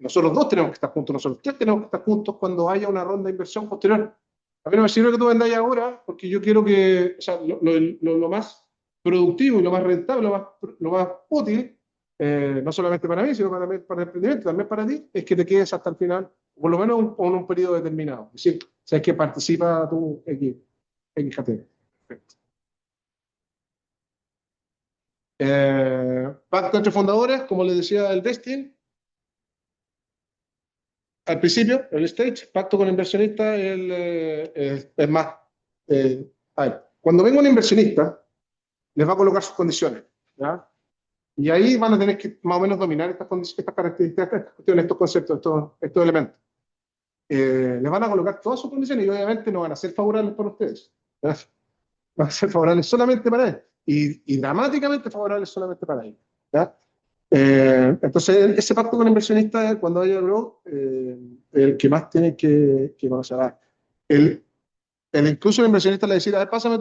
Nosotros dos tenemos que estar juntos, nosotros tres tenemos que estar juntos cuando haya una ronda de inversión posterior. A mí no me sirve que tú vendas ahora, porque yo quiero que, o sea, lo más productivo y lo más rentable, lo más útil, no solamente para mí, sino para el emprendimiento, también para ti, es que te quedes hasta el final, por lo menos en un periodo determinado. Es decir, sabes que participa tu XKT. Perfecto. Pacto entre fundadores, como les decía el vesting. Al principio, el stage, pacto con inversionista, es más. A ver, cuando venga un inversionista, les va a colocar sus condiciones, ¿ya? Y ahí van a tener que más o menos dominar estas características, estas cuestiones, estos conceptos, estos elementos. Les van a colocar todas sus condiciones y obviamente no van a ser favorables para ustedes, ¿ya? Van a ser favorables solamente para él y dramáticamente favorables solamente para él, ¿ya? Entonces, ese pacto con inversionistas, cuando haya growth, el que más tiene que conocer. Incluso el inversionista le decía, a ver, pásame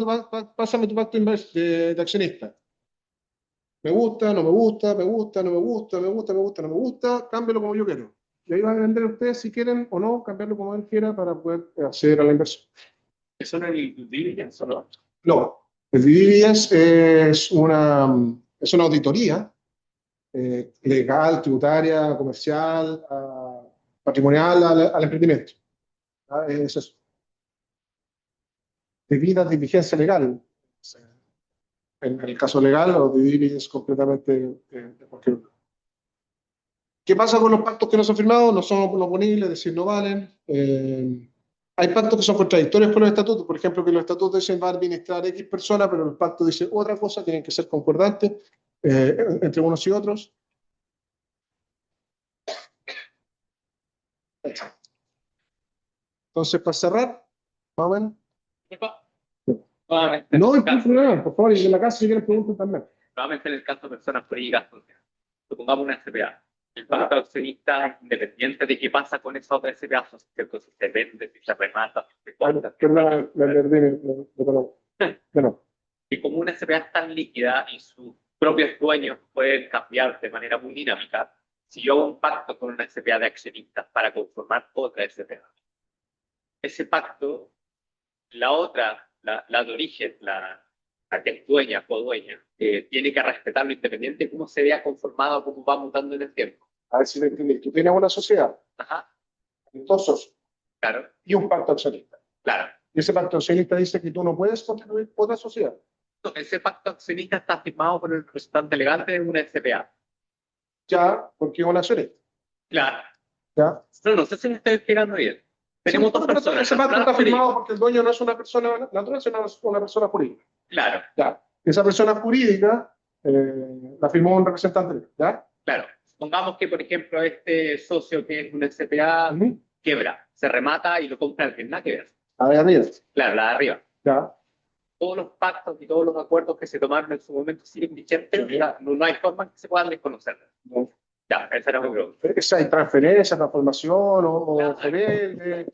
tu pacto de accionista. Me gusta, no me gusta, me gusta, no me gusta, me gusta, me gusta, no me gusta, cámbialo como yo quiero. Y ahí van a vender ustedes si quieren o no, cambiarlo como él quiera para poder acceder a la inversión. ¿Eso no es el due diligence o no? No, el due diligence es una auditoría legal, tributaria, comercial, patrimonial al emprendimiento. Es eso. Debida diligencia legal. En el caso legal, o due diligence completamente de cualquier otro. ¿Qué pasa con los pactos que no son firmados? No son oponibles, es decir, no valen. Hay pactos que son contradictorios con los estatutos, por ejemplo, que los estatutos dicen va a administrar X persona, pero el pacto dice otra cosa, tienen que ser concordantes entre unos y otros. Entonces, para cerrar, más o menos. No, hay problema, por favor, y en la casa si quieren preguntar también. Nuevamente en el caso de personas jurídicas, supongamos una SPA. El pacto accionista independiente de qué pasa con esa otra SPA, ¿cierto? Si se vende, si se remata, si se corta. Y como una SPA es tan líquida y sus propios dueños pueden cambiar de manera muy dinámica, si yo hago un pacto con una SPA de accionistas para conformar otra SPA, ese pacto, la otra, la de origen, la que es dueña, codueña, tiene que respetar lo independiente, cómo se vea conformado, cómo va mutando en el tiempo. A ver si me entendí. Tú tienes una sociedad, Ajá, dos socios, claro, y un pacto accionista. claro. Y ese pacto accionista dice que tú no puedes constituir otra sociedad. No, ese pacto accionista está firmado por el representante legal de una SPA. Ya, porque es una accionista. Claro. ¿Ya? No sé si me estoy explicando bien. Tenemos dos personas. Ese pacto está firmado porque el dueño no es una persona natural, sino una persona jurídica. Claro. Ya. Esa persona jurídica la firmó un representante legal. ¿Ya? Claro. Supongamos que, por ejemplo, este socio que es una SPA quiebra, se remata y lo compra alguien, nada que ver. La de arriba. Claro, la de arriba. ¿Ya? Todos los pactos y todos los acuerdos que se tomaron en su momento siguen vigentes, no hay forma que se puedan desconocer. No. Ya, esa era mi pregunta. Esa hay transferencia, transformación o rebelde.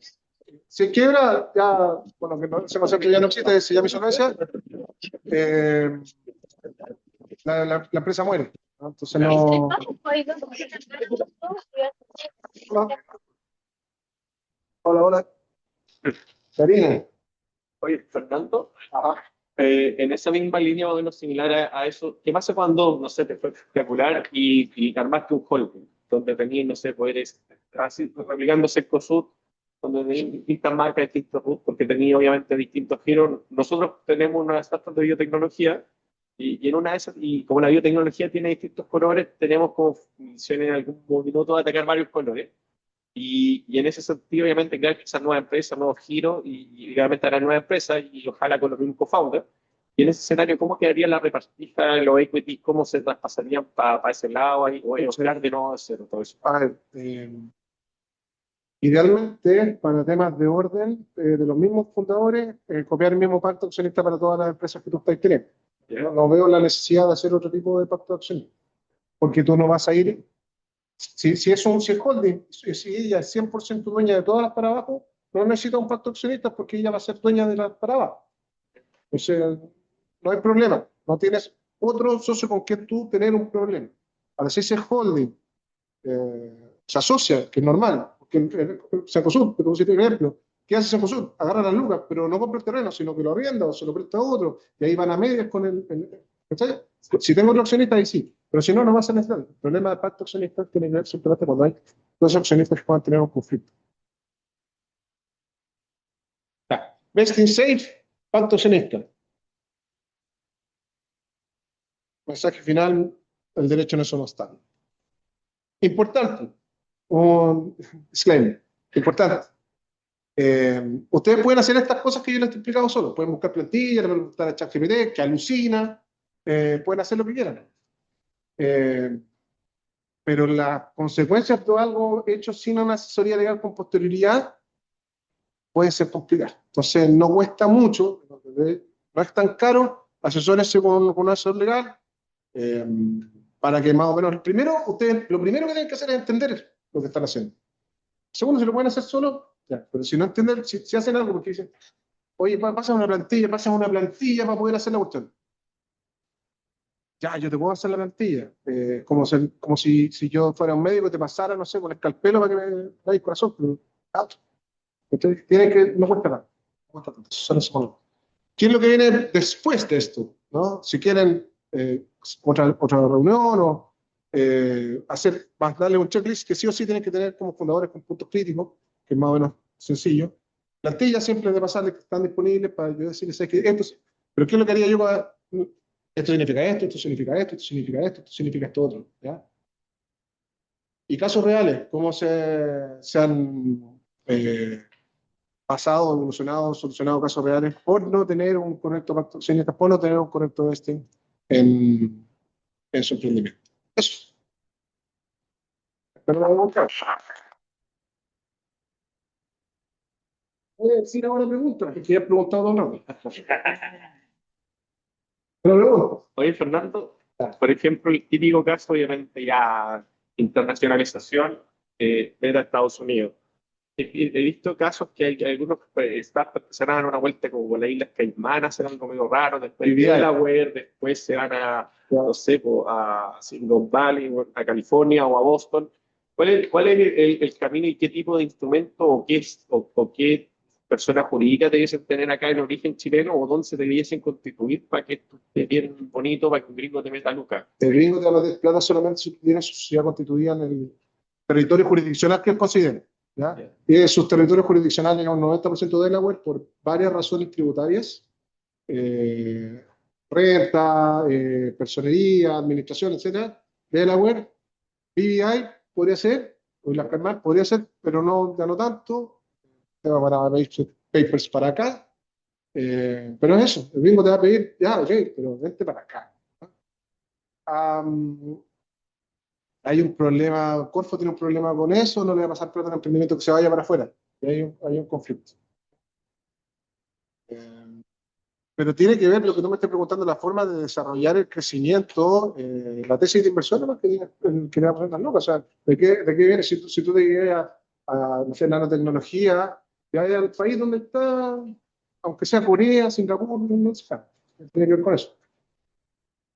Si quiebra, ya, bueno, que ese concepto ya no existe, se llama insolvencia, la empresa muere, ¿no? Entonces no. Hola, hola. Karina. Oye, Fernando, Ajá. en esa misma línea más o menos similar a eso, ¿qué pasa cuando, no sé, te fue espectacular y armaste un holding donde tenías, no sé, poderes así, replicando Cencosud, donde tenías distintas marcas, distintos RUT, porque tenías obviamente distintos giros? Nosotros tenemos una startup de biotecnología y en una de esas, y como la biotecnología tiene distintos colores, tenemos como misión en algún minuto de atacar varios colores. Y en ese sentido, obviamente, crear esa nueva empresa, nuevos giros y obviamente a la nueva empresa y ojalá con los mismos co-founders. Y en ese escenario, ¿cómo quedaría la repartija de los equities? ¿Cómo se traspasarían para ese lado? O crear de nuevo de cero todo eso. A ver, idealmente, para temas de orden de los mismos fundadores, copiar el mismo pacto accionista para todas las empresas que tú estás teniendo. No veo la necesidad de hacer otro tipo de pacto accionista, porque tú no vas a ir. Si es holding, si ella es 100% dueña de todas las para abajo, no necesita un pacto accionista porque ella va a ser dueña de las para abajo. Entonces, no hay problema. No tienes otro socio con quien tú tener un problema. Ahora, si ese holding se asocia, que es normal, porque Cencosud, que tú pusiste el ejemplo, ¿qué hace Cencosud? Agarra las lucas, pero no compra el terreno, sino que lo arrienda o se lo presta a otro, y ahí van a medias con ¿cachai? Si tengo otro accionista, ahí sí, pero si no, no va a ser necesario. El problema del pacto accionista tiene que ver simplemente cuando hay dos accionistas que puedan tener un conflicto. Best in safe, pacto accionista. Mensaje final, el derecho en eso no está. Importante, un disclaimer, importante. Ustedes pueden hacer estas cosas que yo les he explicado solo. Pueden buscar plantillas, pueden buscar a ChatGPT, que alucina, pueden hacer lo que quieran. Pero las consecuencias de algo hecho sin una asesoría legal con posterioridad pueden ser complicadas. Entonces, no cuesta mucho, no es tan caro, asesórense con un asesor legal, para que más o menos, ustedes lo primero que tienen que hacer es entender lo que están haciendo. Segundo, si lo pueden hacer solo, ya, pero si no entienden, si hacen algo porque dicen, oye, pasa una plantilla para poder hacer la cuestión. Ya, yo te puedo hacer la plantilla. Como si yo fuera un médico y te pasara, no sé, con escalpelo para que me haga el corazón. Pero, entonces, no cuesta nada. No cuesta tanto. ¿Qué es lo que viene después de esto? ¿No? Si quieren otra reunión o darle un checklist que sí o sí tienen que tener como fundadores con puntos críticos, que es más o menos sencillo. Plantillas siempre de pasarles que están disponibles para yo decirles que esto, pero ¿qué es lo que haría yo para esto significa esto significa esto, esto significa esto, esto significa esto otro, ¿ya? Y casos reales, cómo se han pasado, evolucionado, solucionado casos reales por no tener un correcto pacto accionista, por no tener un correcto vesting en su emprendimiento. Eso. Espero no haber buscado. Voy a decir ahora pregunta, que ya he preguntado todo el rato. Pero pregunto. Oye, Fernando, por ejemplo, el típico caso, obviamente, ya internacionalización, ver a Estados Unidos. He visto casos que hay algunos startups que se dan una vuelta como las Islas Caimán, se dan como medio raro, después de Delaware, después se van a, no sé, a Silicon Valley, a California o a Boston. ¿Cuál es el camino y qué tipo de instrumento o qué personas jurídicas debiesen tener acá en origen chileno o dónde se debiesen constituir para que esto esté bien bonito, para que un gringo te meta lucas? El gringo te va a meter plata solamente si tiene su sociedad constituida en el territorio jurisdiccional que él considere. ¿Ya? Y sus territorios jurisdiccionales un 90% de Delaware por varias razones tributarias, renta, personería, administración, etc. Delaware, BVI podría ser, o las Caimán podría ser, pero no, ya no tanto. Te va para papers para acá. Pero es eso, el gringo te va a pedir, ya, ok, pero vente para acá. Hay un problema, Corfo tiene un problema con eso, no le va a pasar plata al emprendimiento que se vaya para afuera. Y hay un conflicto. pero tiene que ver lo que tú me estás preguntando, la forma de desarrollar el crecimiento, la tesis de inversión, no que le poner tan loca. O sea, ¿de qué viene? Si tú te llegas no sé, nanotecnología, ya hay al país donde está, aunque sea Corea, Singapur, no sé, tiene que ver con eso.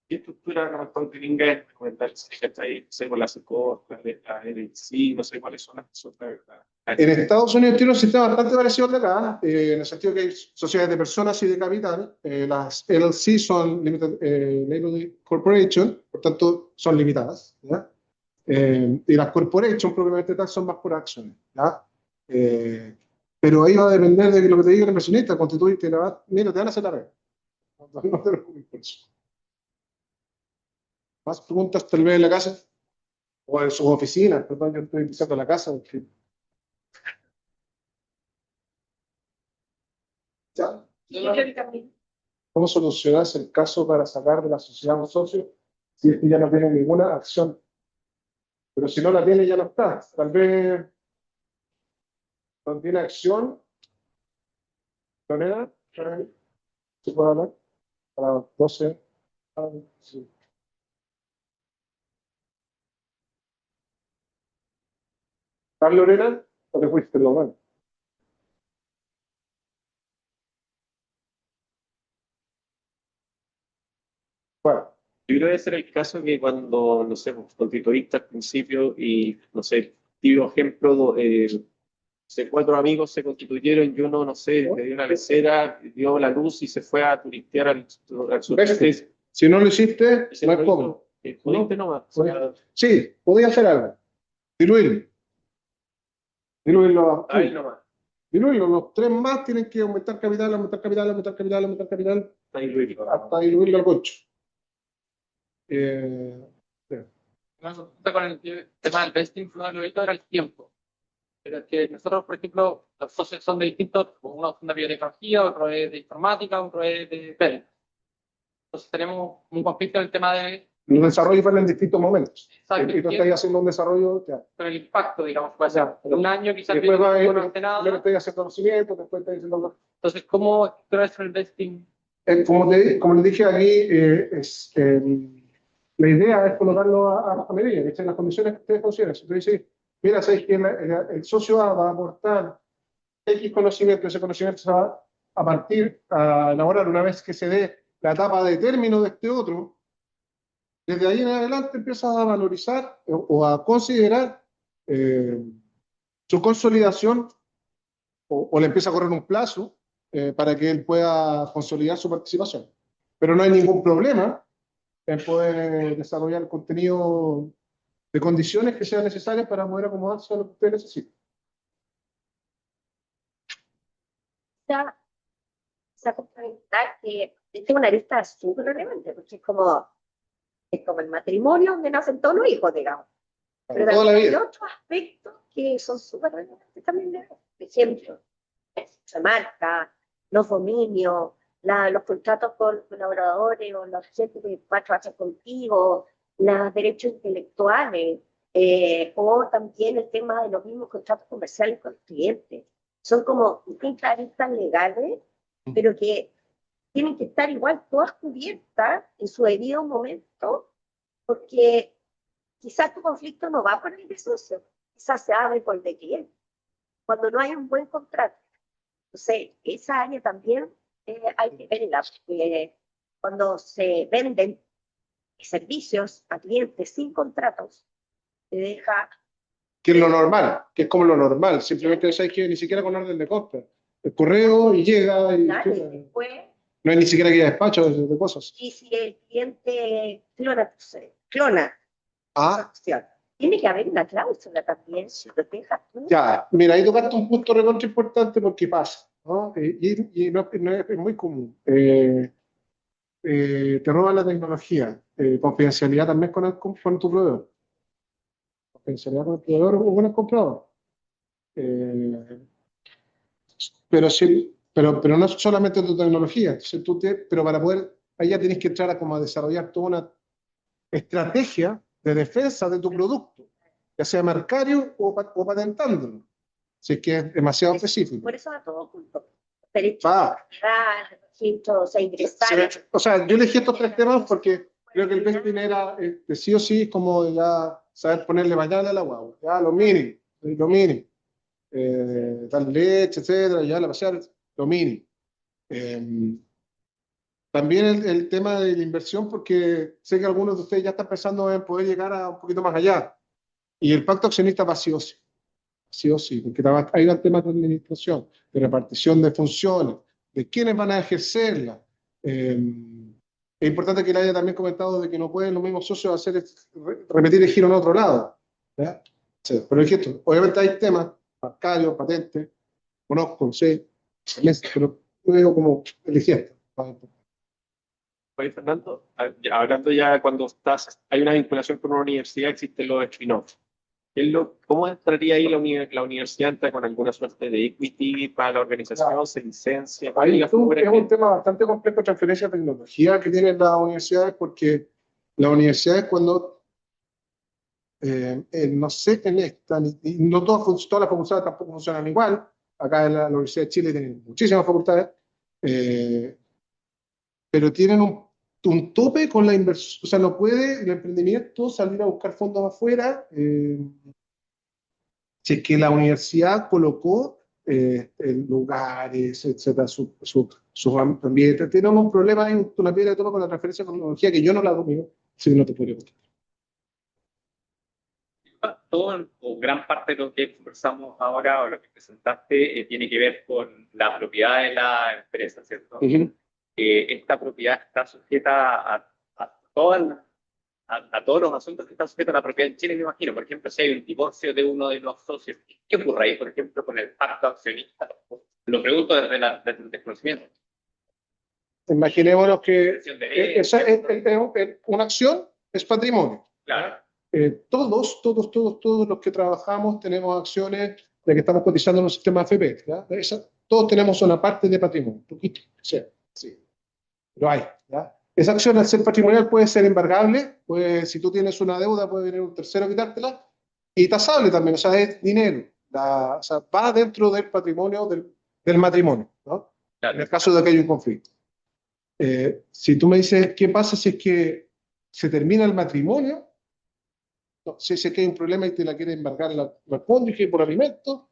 ¿Qué estructura como gringa comentar que está ahí? No sé, con la SECOR, la NXI, no sé cuáles son las otras. En Estados Unidos tiene un sistema bastante parecido al de acá, en el sentido que hay sociedades de personas y de capital. Las LLC son Limited Liability Corporation, por tanto son limitadas, ¿ya? Y las corporations propiamente tal son más por acciones, ¿ya? Pero ahí va a depender de lo que te diga el inversionista. Constituirte, mira, te van a hacer la regla. No te preocupes por eso. ¿Más preguntas tal vez en la casa? O en sus oficinas, perdón, yo estoy diciendo la casa. ¿Ya? ¿Cómo solucionas el caso para sacar de la sociedad a un socio si es que ya no tiene ninguna acción? Pero si no la tiene, ya no está. Tal vez no tiene acción. ¿Lorena? ¿Se puede hablar? Para 12. Sí. ¿Estás, Lorena? ¿O te fuiste lo mal? Bueno. Yo creo que ese era el caso que cuando, no sé, constituiste al principio y, no sé, típico ejemplo, sé, 4 amigos se constituyeron y uno, no sé, le dio una lecera, dio la luz y se fue a turistear al sureste. Si no lo hiciste, no es cómo. Pudiste nomás. Sí, podía hacer algo. Diluirlo. Diluirlo. Ahí nomás. Diluirlo. Los 3 más tienen que aumentar capital, aumentar capital, aumentar capital, aumentar capital. Hasta diluirlo al 8. Con el tema del vesting, uno de los hitos era el tiempo. Pero es que nosotros, por ejemplo, los socios son de distintos, uno son de biotecnología, otro es de informática, otro es de ventas. Entonces tenemos un conflicto en el tema de... Los desarrollos van en distintos momentos. Exacto. Y tú estás haciendo un desarrollo... Ya. Con el impacto, digamos, puede ser en un año quizás después no hace nada. Primero estoy haciendo conocimiento, después estoy haciendo... Entonces, ¿cómo estructuras el vesting? Como les dije aquí, la idea es colocarlo a medida, que estén las condiciones que ustedes consideren. Si tú dices, mira, sabes que el socio A va a aportar X conocimiento, ese conocimiento se va a partir a elaborar una vez que se dé la etapa de término de este otro, desde ahí en adelante empiezas a valorizar o a considerar su consolidación o le empieza a correr un plazo para que él pueda consolidar su participación. Pero no hay ningún problema en poder desarrollar el contenido de condiciones que sean necesarias para poder acomodarse a lo que usted necesite. Se complementar que esta es una lista súper relevante, porque es como el matrimonio donde nacen todos los hijos, digamos. Pero Toda la también hay vida. otros aspectos que son súper relevantes también. Por ejemplo, la marca, los dominios, los contratos con colaboradores o los gente que va a trabajar contigo, los derechos intelectuales, o también el tema de los mismos contratos comerciales con los clientes. Son como distintas listas legales, pero que tienen que estar igual todas cubiertas en su debido momento, porque quizás tu conflicto no va por el de socio, quizás se abre por el de cliente, cuando no hay un buen contrato. Entonces, esa área también hay que verla, porque cuando se venden servicios a clientes sin contratos, te deja... Que es lo normal, que es como lo normal, simplemente sabes que ni siquiera con orden de compra. El correo y llega y después, no hay ni siquiera que ir a despacho de cosas. Y si el cliente clona tiene que haber una cláusula también, si lo dejas tú. Ya, mira, ahí tocaste un punto recontra importante porque pasa, ¿no? Y no es muy común. Te roban la tecnología, confidencialidad también con tu proveedor. Confidencialidad con el proveedor o con el comprador. Pero no es solamente tu tecnología. Entonces pero para poder, ahí ya tienes que entrar a desarrollar toda una estrategia de defensa de tu producto, ya sea marcario o patentándolo, si es que es demasiado específico. Por eso va todo junto. derecho Ah. de propiedad, el registro, se ingresar. O sea, yo elegí estos 3 temas porque creo que el vesting era, sí o sí, es como ya saber ponerle pañal a la guagua, ya lo mínimo, lo mínimo. Dar leche, etcétera, ya la pasear, lo mínimo. También el tema de la inversión, porque sé que algunos de ustedes ya están pensando en poder llegar a un poquito más allá. Y el pacto accionista va sí o sí, porque hay un tema de administración, de repartición de funciones, de quiénes van a ejercerla. Es importante que le haya también comentado de que no pueden los mismos socios hacer repetir el giro en otro lado. ¿Ya? Sí, pero es que esto, obviamente hay temas, bancarios, patentes, conozco, sé, pero yo veo como eligiendo. Oye, Fernando, hablando ya cuando hay una vinculación con una universidad, existen los spin-offs. ¿Cómo entraría ahí la universidad? ¿Entra con alguna suerte de equity para la organización? Claro. ¿Se licencia? Ahí es un tema bastante complejo de transferencia de tecnología que tienen las universidades, porque las universidades cuando, no sé en esta, y no todas las facultades tampoco funcionan igual. Acá en la Universidad de Chile tienen muchísimas facultades, pero tienen un tope con la inversión. O sea, no puede el emprendimiento salir a buscar fondos afuera. Si es que la universidad colocó en lugares, etcétera, sus ambientes. Tenemos un problema, hay una piedra de tono con la transferencia de tecnología que yo no la domino, así que no te podría contestar. Todo o gran parte de lo que conversamos ahora o lo que presentaste tiene que ver con la propiedad de la empresa, ¿cierto? Esta propiedad está sujeta a todos los asuntos que están sujetos a la propiedad en Chile, me imagino. Por ejemplo, si hay un divorcio de uno de los socios, ¿qué ocurre ahí, por ejemplo, con el pacto accionista? Lo pregunto desde el desconocimiento. Imaginémonos que una acción es patrimonio. Claro. Todos los que trabajamos tenemos acciones de que estamos cotizando en un sistema AFP. ¿Ya? Todos tenemos una parte de patrimonio, poquito, sí, lo hay. ¿Ya? Esa acción, al ser patrimonial, puede ser embargable, si tú tienes una deuda, puede venir un tercero a quitártela, y tasable también, o sea, es dinero. O sea, va dentro del patrimonio del matrimonio, ¿no? Claro. En el caso de que haya un conflicto. Si tú me dices, ¿qué pasa si es que se termina el matrimonio? No, si es que hay un problema y te la quiere embargar la cónyuge por alimentos,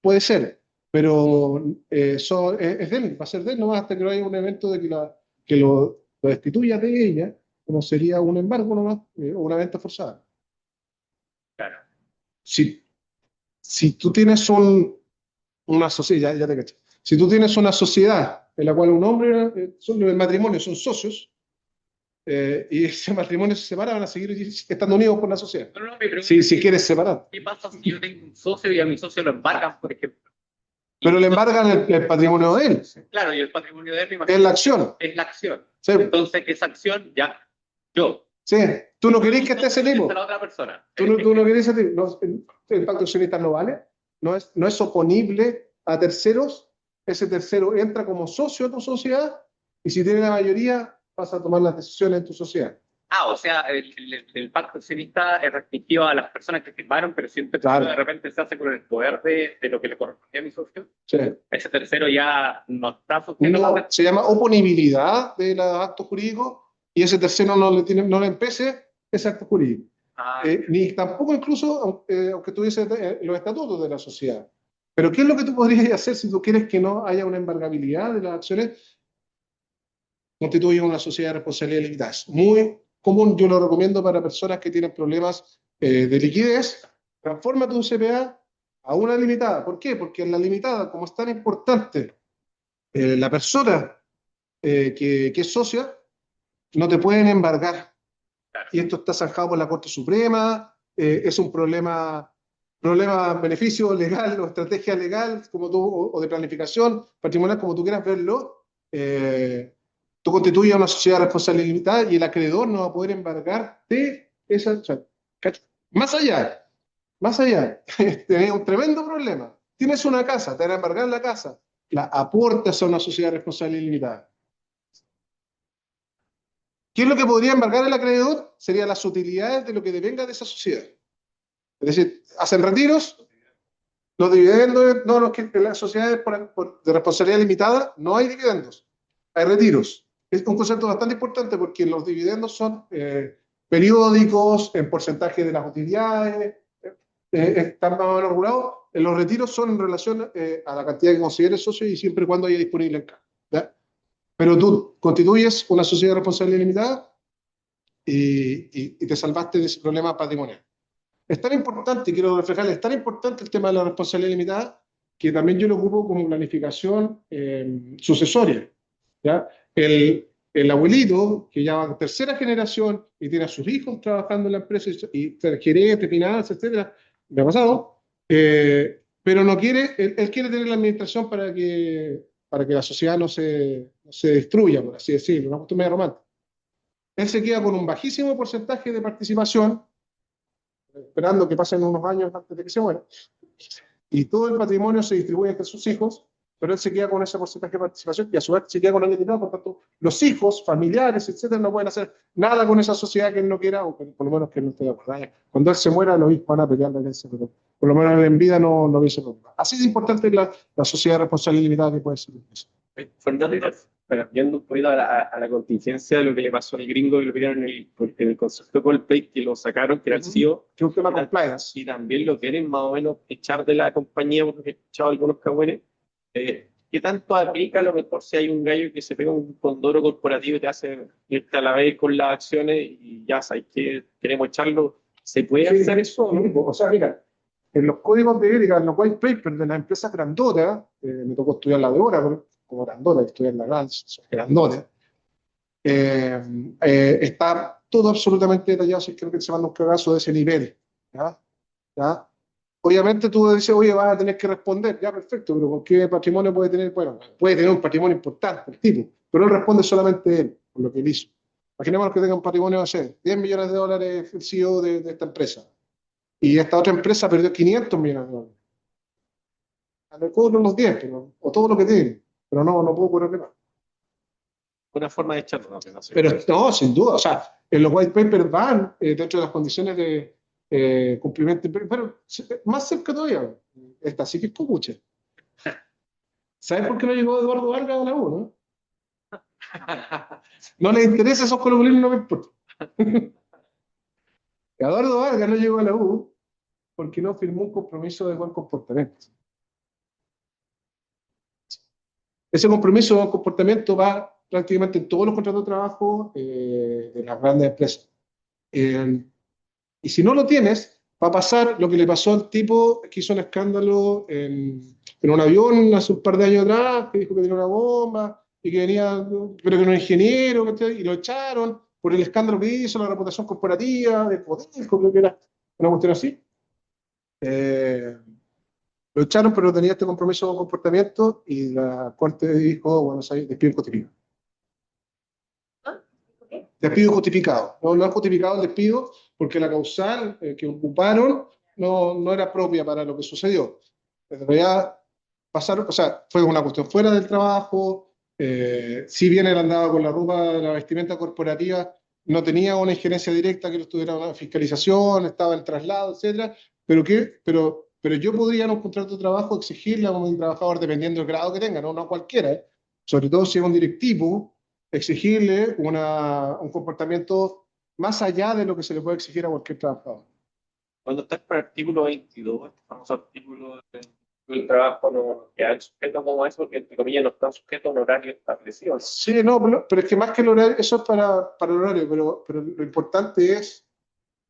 puede ser, pero eso es de él, va a ser de él nomás hasta que no haya un evento de que lo destituya de ella, como sería un embargo nomás, o una venta forzada. Claro. Si tú tienes una sociedad, ya te caché. Si tú tienes una sociedad en la cual un hombre, el matrimonio son socios, y ese matrimonio se separa, van a seguir estando unidos por la sociedad. Si quieres separar. ¿Qué pasa si yo tengo un socio y a mi socio lo embargan, por ejemplo? Pero le embargan el patrimonio de él. Claro, y el patrimonio de él es la acción. Es la acción. Sí. Entonces, esa acción ya yo. Sí, tú no querés que esté ese tipo. La otra persona. Tú no querés ese tipo. No, el pacto accionista no vale. No es oponible a terceros. Ese tercero entra como socio de tu sociedad y si tiene la mayoría pasa a tomar las decisiones en tu sociedad. O sea, el pacto accionista es restrictivo a las personas que firmaron, pero si un tercero de repente se hace con el poder de lo que le correspondía a mi socio, ese tercero ya no está sujeto. Se llama oponibilidad de los actos jurídicos y ese tercero no le empece ese acto jurídico. Ni tampoco incluso, aunque tuviese los estatutos de la sociedad. Pero ¿qué es lo que tú podrías hacer si tú quieres que no haya una embargabilidad de las acciones? Constituye una sociedad de responsabilidad limitada. Es muy común, yo lo recomiendo para personas que tienen problemas de liquidez. Transfórmate un CPA a una limitada. ¿Por qué? Porque en la limitada, como es tan importante la persona que es socia, no te pueden embargar. Y esto está zanjado por la Corte Suprema, es un problema beneficio legal o estrategia legal como tú, o de planificación patrimonial, como tú quieras verlo. Tú constituyes una sociedad de responsabilidad limitada y el acreedor no va a poder embargar de esa. O sea, más allá, tenés un tremendo problema. Tienes una casa, te van a embargar la casa, la aportas a una sociedad de responsabilidad limitada. ¿Qué es lo que podría embargar el acreedor? Serían las utilidades de lo que devenga de esa sociedad. Es decir, hacen retiros, Los dividendos, no, los que en las sociedades de responsabilidad limitada no hay dividendos, hay retiros. Es un concepto bastante importante porque los dividendos son periódicos, en porcentaje de las utilidades, están más o menos regulados. Los retiros son en relación a la cantidad que considere el socio y siempre y cuando haya disponible en caja, ¿ya? Pero tú constituyes una sociedad de responsabilidad limitada y te salvaste de ese problema patrimonial. Es tan importante, quiero reflejarles, es tan importante el tema de la responsabilidad limitada que también yo lo ocupo como planificación sucesoria, ¿ya? El abuelito, que ya va en tercera generación y tiene a sus hijos trabajando en la empresa y gerente, finanzas, etcétera, me ha pasado, pero no quiere, él quiere tener la administración para que la sociedad no se destruya, por así decirlo, una cuestión medio romántica. Él se queda con un bajísimo porcentaje de participación, esperando que pasen unos años antes de que se muera, y todo el patrimonio se distribuye entre sus hijos, pero él se queda con ese porcentaje de participación y a su vez se queda con el limitado, por tanto, los hijos, familiares, etcétera, no pueden hacer nada con esa sociedad que él no quiera, o por lo menos que no esté de acuerdo. Cuando él se muera, los hijos van a pelear la herencia, pero por lo menos en vida no hubiese problema. Así es importante la sociedad responsable limitada que puede ser eso. Fernando, viendo un poquito a la contingencia de lo que le pasó al gringo que lo vieron en el concepto de Coldplay, que lo sacaron, que era el CEO, que es un tema compliance. Y también lo quieren más o menos echar de la compañía, porque he escuchado algunos cagüenes. ¿Qué tanto aplica? A lo mejor si hay un gallo que se pega un condoro corporativo y te hace irte a la vez con las acciones y ya sabes que queremos echarlo, ¿se puede hacer eso? ¿No? O sea, mira, en los códigos de ética, en los white papers de las empresas grandotas, me tocó estudiar la de Oracle, como grandota, estudiar la grandota, está todo absolutamente detallado, si creo que se manda un cagazo de ese nivel, ¿ya? ¿Ya? Obviamente tú dices, oye, vas a tener que responder, ya perfecto, pero ¿con qué patrimonio puede tener? Bueno, puede tener un patrimonio importante el tipo, pero él responde solamente él, por lo que él hizo. Imaginemos que tenga un patrimonio, no sé, 10 millones de dólares el CEO de esta empresa, y esta otra empresa perdió 500 millones de dólares. Me cobro los 10, o todo lo que tiene, pero no puedo cobrarle más. Una forma de echarlo, ¿no? Pero no, sin duda, o sea, en los white papers van dentro de las condiciones de cumplimiento, pero más cerca todavía, esta sí que es copucha. ¿Sabes por qué no llegó Eduardo Vargas a la U, no? No le interesa esos colombianos, no me importa. Eduardo Vargas no llegó a la U porque no firmó un compromiso de buen comportamiento. Ese compromiso de buen comportamiento va prácticamente en todos los contratos de trabajo de las grandes empresas. Y si no lo tienes, va a pasar lo que le pasó al tipo que hizo un escándalo en un avión hace un par de años atrás, que dijo que tenía una bomba y que venía, pero que no era ingeniero, ¿cachai? Y lo echaron por el escándalo que hizo, la reputación corporativa, de Codelco, creo que era una cuestión así. Lo echaron, pero tenía este compromiso de comportamiento y la corte dijo, bueno, despido justificado. Despido justificado. No es justificado el despido porque la causal que ocuparon no era propia para lo que sucedió. En realidad pasaron, o sea, fue una cuestión fuera del trabajo. Si bien él andaba con la ropa de la vestimenta corporativa, no tenía una injerencia directa que no estuviera una fiscalización, estaba el traslado, etcétera. Pero yo podría en un contrato de trabajo exigirle a un trabajador, dependiendo del grado que tenga, no cualquiera, sobre todo si es un directivo, exigirle un comportamiento más allá de lo que se le puede exigir a cualquier trabajador. Cuando está el artículo 22, este famoso artículo del trabajo, no queda sujeto como eso, que entre comillas no está sujeto a un horario establecido. Sí, no, pero es que más que el horario, eso es para el horario, pero lo importante es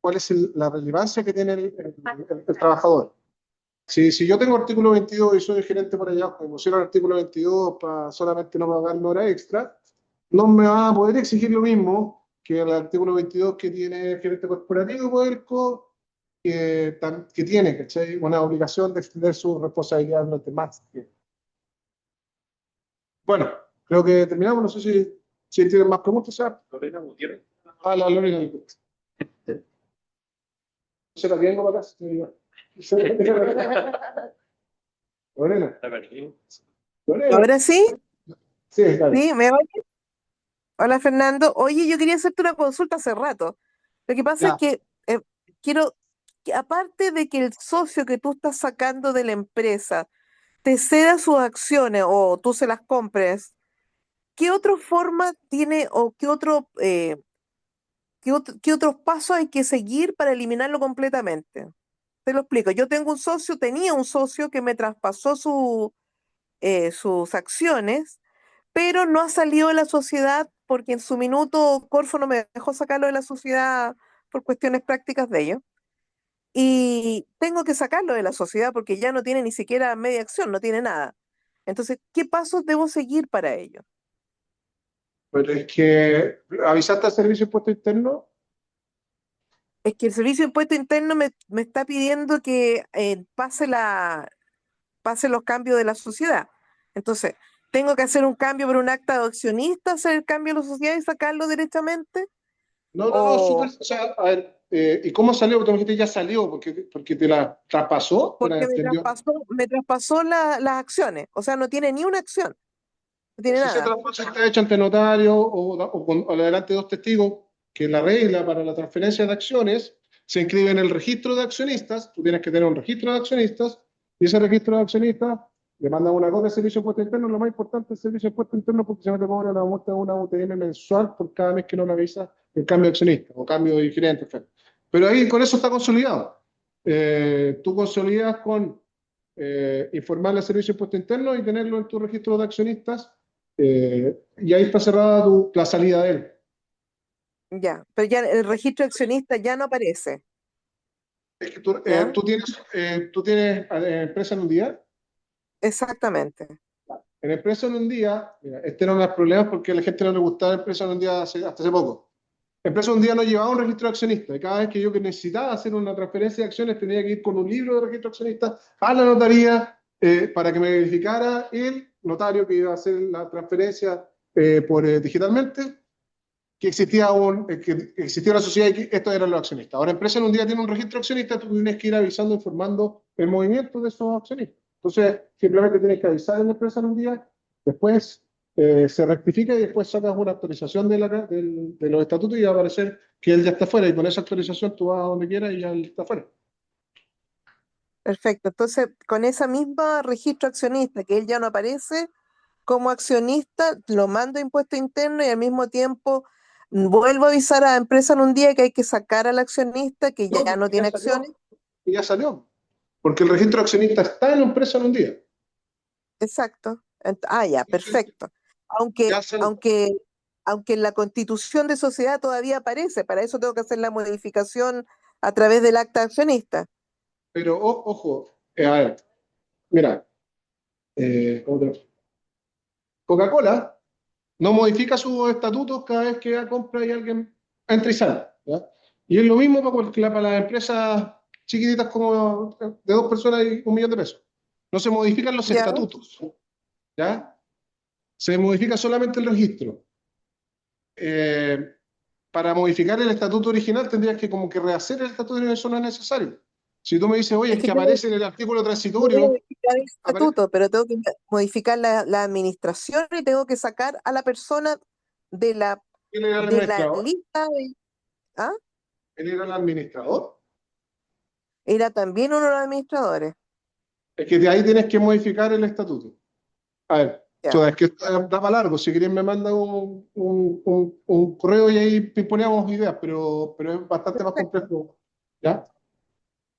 cuál es la relevancia que tiene el trabajador. Si yo tengo artículo 22 y soy gerente por allá, me pusieron el artículo 22 para solamente no pagarme hora extra, no me va a poder exigir lo mismo que el artículo 22 que tiene el gerente corporativo Codelco, que tiene, ¿cachai? Una obligación de extender su responsabilidad durante más tiempo. Bueno, creo que terminamos. No sé si tienen más preguntas. Lorena Gutiérrez. La Lorena Gutiérrez. Se la tengo para acá. Lorena. ¿Ahora sí? Sí, claro. ¿Sí? ¿Me oyes? Hola, Fernando. Oye, yo quería hacerte una consulta hace rato. Lo que pasa es que quiero que aparte de que el socio que tú estás sacando de la empresa te ceda sus acciones o tú se las compres, ¿qué otra forma tiene o qué otros pasos hay que seguir para eliminarlo completamente? Te lo explico. Yo tenía un socio que me traspasó sus acciones, pero no ha salido de la sociedad porque en su minuto Corfo no me dejó sacarlo de la sociedad por cuestiones prácticas de ellos. Y tengo que sacarlo de la sociedad porque ya no tiene ni siquiera media acción, no tiene nada. Entonces, ¿qué pasos debo seguir para ello? Pero es que avisaste al Servicio de Impuesto Interno. Es que el Servicio de Impuesto Interno me está pidiendo que pase los cambios de la sociedad. Entonces, ¿tengo que hacer un cambio por un acta de accionista, hacer el cambio de la sociedad y sacarlo directamente? No, súper, ¿O o sea, a ver, ¿y cómo salió? Porque tú me dijiste ya salió, porque te la traspasó, te la porque extendió. me traspasó las acciones? O sea, no tiene ni una acción, no tiene Si ese nada. traspaso está hecho ante notario o delante de dos testigos, que la regla para la transferencia de acciones se inscribe en el registro de accionistas, tú tienes que tener un registro de accionistas, y ese registro de accionistas le mandan una copia al Servicio de Impuesto Interno, lo más importante es el Servicio de Impuesto Interno porque se no te cobra la multa de una UTM mensual por cada mes que no realiza el cambio de accionista o cambio de gerente. Pero ahí con eso está consolidado. Tú consolidas con informarle al Servicio de Impuesto Interno y tenerlo en tu registro de accionistas, y ahí está cerrada la salida de él. Ya, pero ya el registro de accionista ya no aparece, Es que tú, ¿ya? tú tienes empresa en un día. Exactamente. En empresa en un día, mira, este era uno de los problemas porque a la gente no le gustaba empresa en un día hasta hace poco. Empresa en un día no llevaba un registro de accionistas. Y cada vez que yo necesitaba hacer una transferencia de acciones tenía que ir con un libro de registro de accionistas a la notaría para que me verificara el notario que iba a hacer la transferencia digitalmente, que existía una sociedad y que estos eran los accionistas. Ahora, empresa en un día tiene un registro de accionistas, tú tienes que ir avisando, informando el movimiento de esos accionistas. Entonces, simplemente tienes que avisar en la empresa en un día, después se rectifica y después sacas una actualización de los estatutos y va a aparecer que él ya está fuera. Y con esa actualización tú vas a donde quieras y ya él está fuera. Perfecto. Entonces, con esa misma registro accionista, que él ya no aparece como accionista, lo mando a impuesto interno y al mismo tiempo vuelvo a avisar a la empresa en un día que hay que sacar al accionista que No, ya no porque ya tiene salió. acciones. Y ya salió. Porque el registro de accionistas está en la empresa en un día. Exacto. Ya, perfecto. Ya Aunque, salió. aunque, aunque en la constitución de sociedad todavía aparece, para eso tengo que hacer la modificación a través del acta accionista. Pero ojo, a ver, mira, ¿cómo Coca-Cola no modifica sus estatutos cada vez que compra y alguien entra y sale, ¿ya? Y es lo mismo para las empresas chiquititas como de dos personas y 1 millón de pesos. No se modifican los ¿Ya? estatutos, ¿ya? Se modifica solamente el registro. Eh, para modificar el estatuto original tendrías que como que rehacer el estatuto original, eso no es necesario. Si tú me dices, oye, Es es que que aparece en el artículo yo voy a transitorio, modificar el estatuto, pero tengo que modificar la administración y tengo que sacar a la persona de la, ¿quién era el de la administrador? lista ¿Ah? ¿Él era el administrador? Era también uno de los administradores. Es que de ahí tienes que modificar el estatuto. A ver, Ya. es que da para largo. Si queréis me manda un correo y ahí pimponeamos ideas, pero es bastante más Perfecto. complejo. ¿Ya?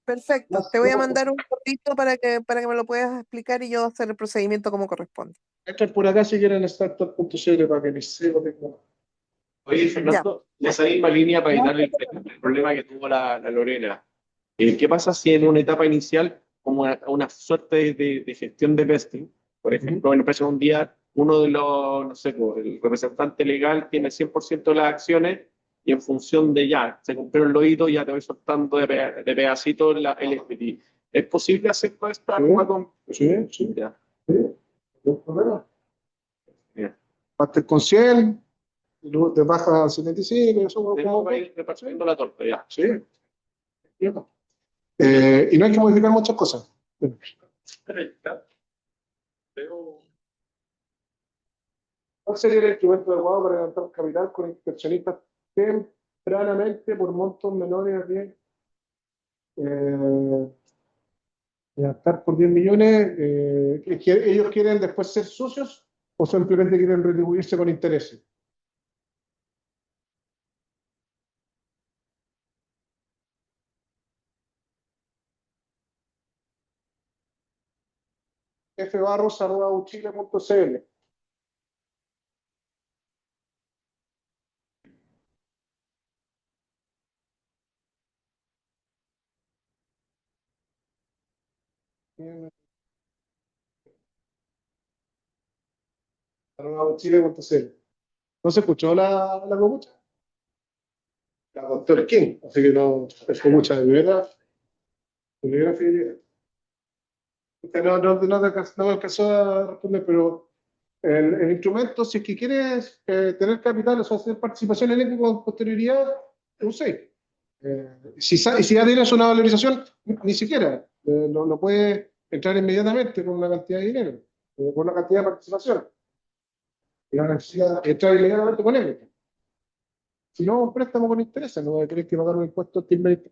Perfecto. Te voy a mandar un correo para que me lo puedas explicar y yo hacer el procedimiento como corresponde. Entren por acá si quieren startup.cl para que les siga. Oye, Ya. Fernando, en esa misma línea para evitar el problema que tuvo la Lorena, ¿qué pasa si en una etapa inicial, como una suerte de gestión de vesting, por ejemplo, en empresa un día, uno de los, no sé, pues, el representante legal tiene 100% de las acciones y en función de ya, se cumplieron los hitos, ya te voy soltando de pedacitos el equity? ¿Es posible hacer toda esta con... Sí. Ya, No hay problema. ya. Partes con 100, y luego te baja a 75, eso Después va a ir repartiendo la torta, ya. Sí. Y no hay que modificar muchas cosas. ¿Cuál sería el instrumento adecuado para levantar capital con inversionistas tempranamente por montos menores a 10? Gastar por 10 millones, ¿ellos quieren después ser socios o simplemente quieren retribuirse con intereses? fbarros@uchile.cl. @uchile.cl. ¿No se escuchó la comucha? La doctora King, así que no es comucha de primera fidelidad. No me alcanzó a responder, pero el instrumento, si es que quieres tener capital, o sea, hacer participación en él con posterioridad, es un 6. Si ya tienes una valorización, ni siquiera, no puedes entrar inmediatamente con una cantidad de dinero, con una cantidad de participación. Y la necesidad de entrar inmediatamente con él. Si no, un préstamo con interés, no tenés que pagar un impuesto tilde.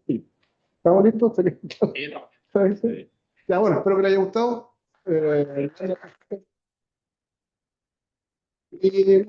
¿Estamos listos? Ya, bueno, espero que les haya gustado. Y